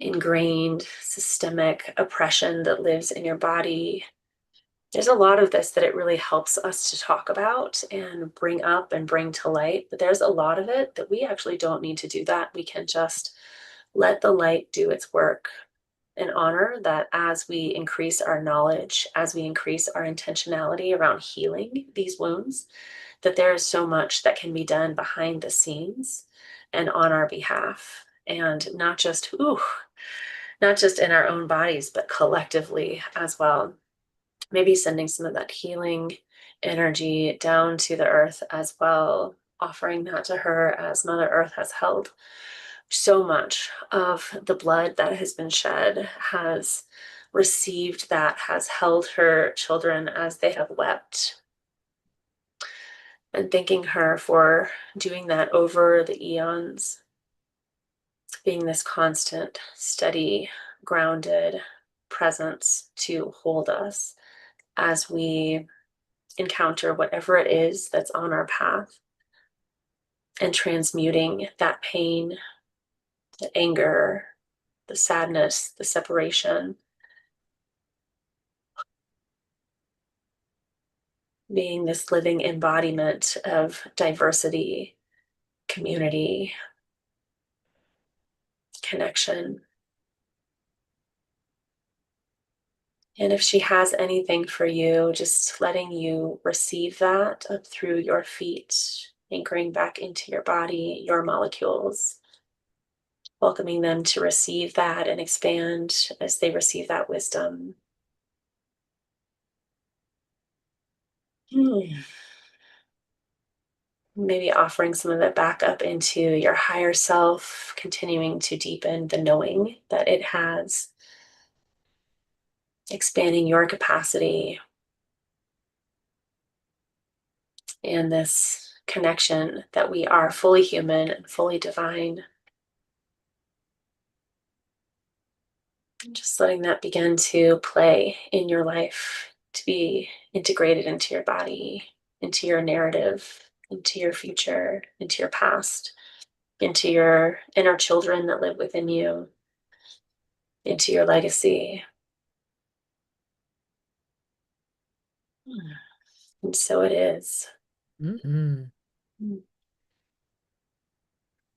B: ingrained systemic oppression that lives in your body. There's a lot of this that it really helps us to talk about and bring up and bring to light, but there's a lot of it that we actually don't need to do that. We can just let the light do its work and honor that as we increase our knowledge, as we increase our intentionality around healing these wounds, that there is so much that can be done behind the scenes and on our behalf. And not just in our own bodies, but collectively as well. Maybe sending some of that healing energy down to the earth as well, offering that to her as Mother Earth has held so much of the blood that has been shed, has received that, has held her children as they have wept. And thanking her for doing that over the eons, being this constant, steady, grounded presence to hold us as we encounter whatever it is that's on our path, and transmuting that pain, the anger, the sadness, the separation, being this living embodiment of diversity, community, connection. And if she has anything for you, just letting you receive that up through your feet, anchoring back into your body, your molecules, welcoming them to receive that and expand as they receive that wisdom. Maybe offering some of it back up into your higher self, continuing to deepen the knowing that it has, expanding your capacity and this connection that we are fully human and fully divine. And just letting that begin to play in your life, to be integrated into your body, into your narrative, into your future, into your past, into your inner children that live within you, into your legacy. And so it is.
A: Mhm.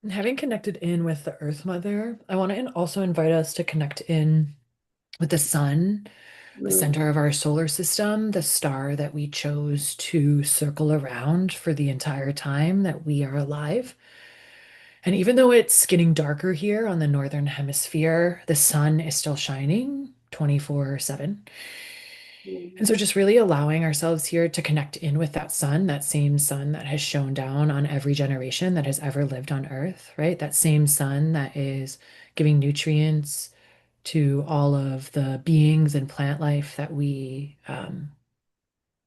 A: And having connected in with the Earth Mother, I want to also invite us to connect in with the sun, the
B: Mm,
A: center of our solar system, the star that we chose to circle around for the entire time that we are alive. And even though it's getting darker here on the northern hemisphere, the sun is still shining 24/7. And
B: mm,
A: so just really allowing ourselves here to connect in with that same sun that has shone down on every generation that has ever lived on Earth, right? That same sun that is giving nutrients to all of the beings and plant life that we, are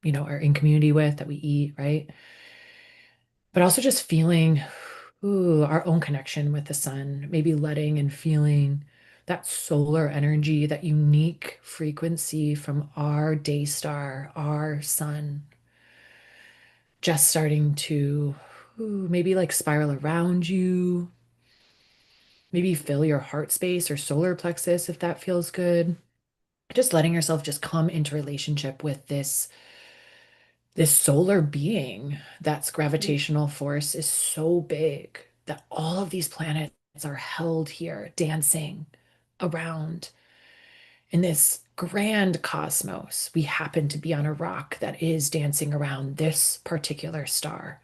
A: in community with, that we eat, right? But also just feeling, our own connection with the sun, maybe letting and feeling that solar energy, that unique frequency from our day star, our sun, just starting to maybe like spiral around you, maybe fill your heart space or solar plexus if that feels good. Just letting yourself just come into relationship with this solar being that's
B: mm,
A: gravitational force is so big that all of these planets are held here dancing around in this grand cosmos. We happen to be on a rock that is dancing around this particular star.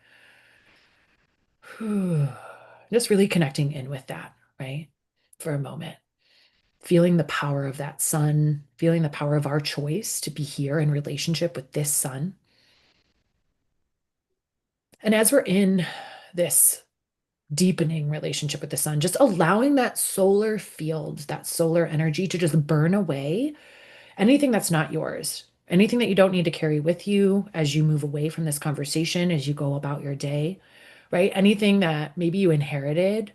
A: Just really connecting in with that, right? For a moment. Feeling the power of that sun, feeling the power of our choice to be here in relationship with this sun. And as we're in this deepening relationship with the sun, just allowing that solar field, that solar energy to just burn away anything that's not yours, anything that you don't need to carry with you as you move away from this conversation, as you go about your day, right? Anything that maybe you inherited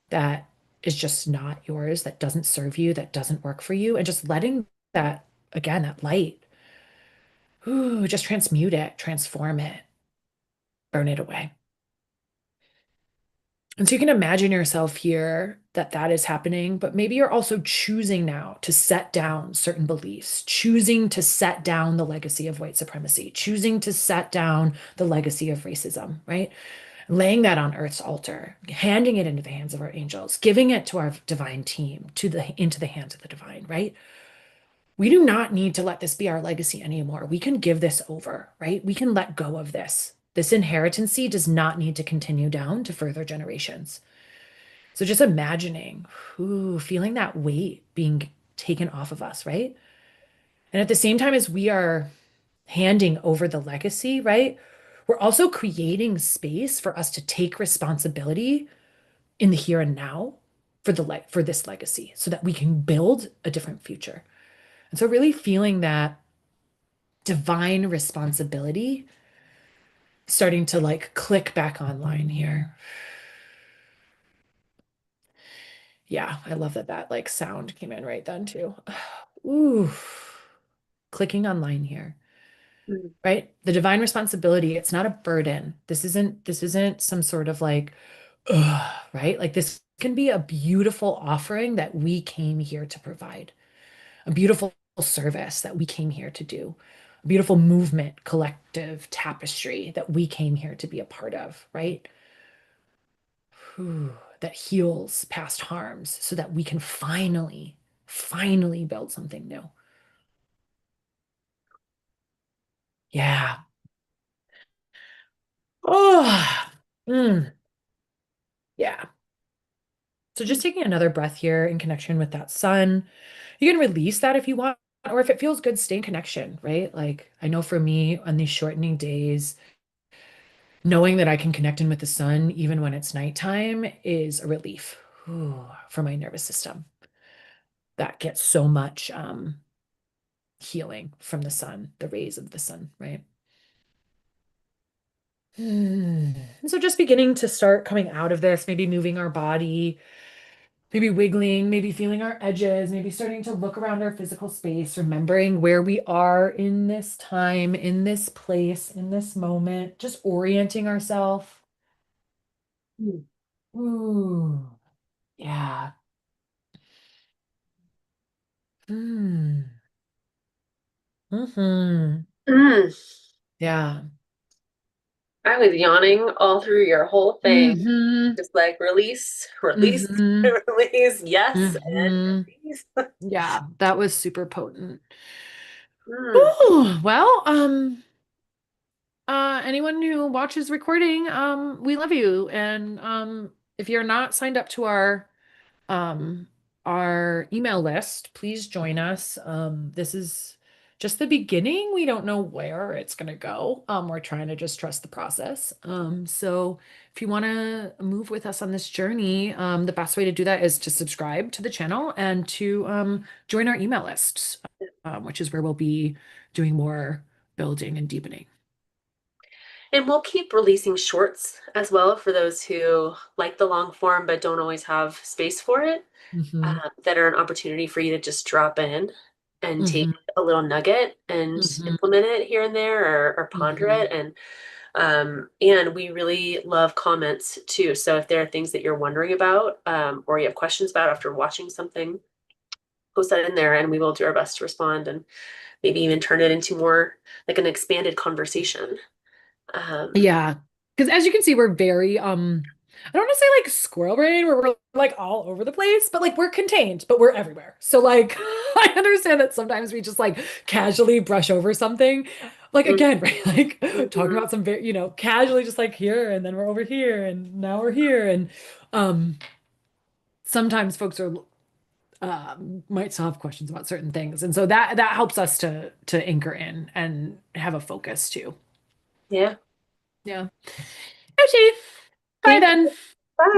A: that is just not yours, that doesn't serve you, that doesn't work for you, and just letting that, again, that light, just transmute it, transform it, burn it away. And so you can imagine yourself here that that is happening, but maybe you're also choosing now to set down certain beliefs, choosing to set down the legacy of white supremacy, choosing to set down the legacy of racism, right? Laying that on Earth's altar, handing it into the hands of our angels, giving it to our divine team, into the hands of the divine, right? We do not need to let this be our legacy anymore. We can give this over, right? We can let go of this. This inheritancy does not need to continue down to further generations. So just imagining, feeling that weight being taken off of us, right? And at the same time as we are handing over the legacy, right? We're also creating space for us to take responsibility in the here and now for this legacy so that we can build a different future. And so really feeling that divine responsibility starting to like click back online here. Yeah, I love that that like sound came in right then too. Ooh, clicking online here,
B: mm,
A: right? The divine responsibility, it's not a burden. This isn't some sort of like, right? Like this can be a beautiful offering that we came here to provide, a beautiful service that we came here to do, a beautiful movement, collective tapestry that we came here to be a part of, right? That heals past harms so that we can finally build something new. Yeah. Oh, yeah. So just taking another breath here in connection with that sun. You can release that if you want, or if it feels good, stay in connection, right? Like I know for me on these shortening days, knowing that I can connect in with the sun even when it's nighttime is a relief for my nervous system. That gets so much healing from the sun, the rays of the sun, right? And so just beginning to start coming out of this, maybe moving our body, maybe wiggling, maybe feeling our edges, maybe starting to look around our physical space, remembering where we are in this time, in this place, in this moment, just orienting ourselves. Ooh, yeah. Hmm. Hmm.
B: Mm.
A: Yeah.
B: I was yawning all through your whole thing.
A: Hmm.
B: Just like release, release,
A: Hmm.
B: release, yes, and
A: Hmm.
B: release.
A: Yeah, that was super potent.
B: Mm.
A: Ooh, well, anyone who watches recording, we love you. And if you're not signed up to um our email list, please join us. This is just the beginning. We don't know where it's gonna go. We're trying to just trust the process. So if you want to move with us on this journey, the best way to do that is to subscribe to the channel and to join our email lists, which is where we'll be doing more building and deepening.
B: And we'll keep releasing shorts as well for those who like the long form but don't always have space for it,
A: Hmm.
B: that are an opportunity for you to just drop in and take
A: Hmm.
B: a little nugget and
A: Hmm.
B: implement it here and there, or ponder
A: Hmm.
B: it. And we really love comments too. So if there are things that you're wondering about, or you have questions about after watching something, post that in there and we will do our best to respond, and maybe even turn it into more like an expanded conversation. Um,
A: Yeah. Because as you can see, we're very I don't want to say like squirrel brain where we're like all over the place, but like we're contained, but we're everywhere. So like I understand that sometimes we just like casually brush over something. Like again, right? Like talking
B: mhm.
A: about some very, casually just like here and then we're over here and now we're here. And um sometimes folks are might still have questions about certain things. And so that helps us to anchor in and have a focus too.
B: Yeah.
A: Yeah. Okay. Bye
B: Thank you.
A: then.
B: Bye.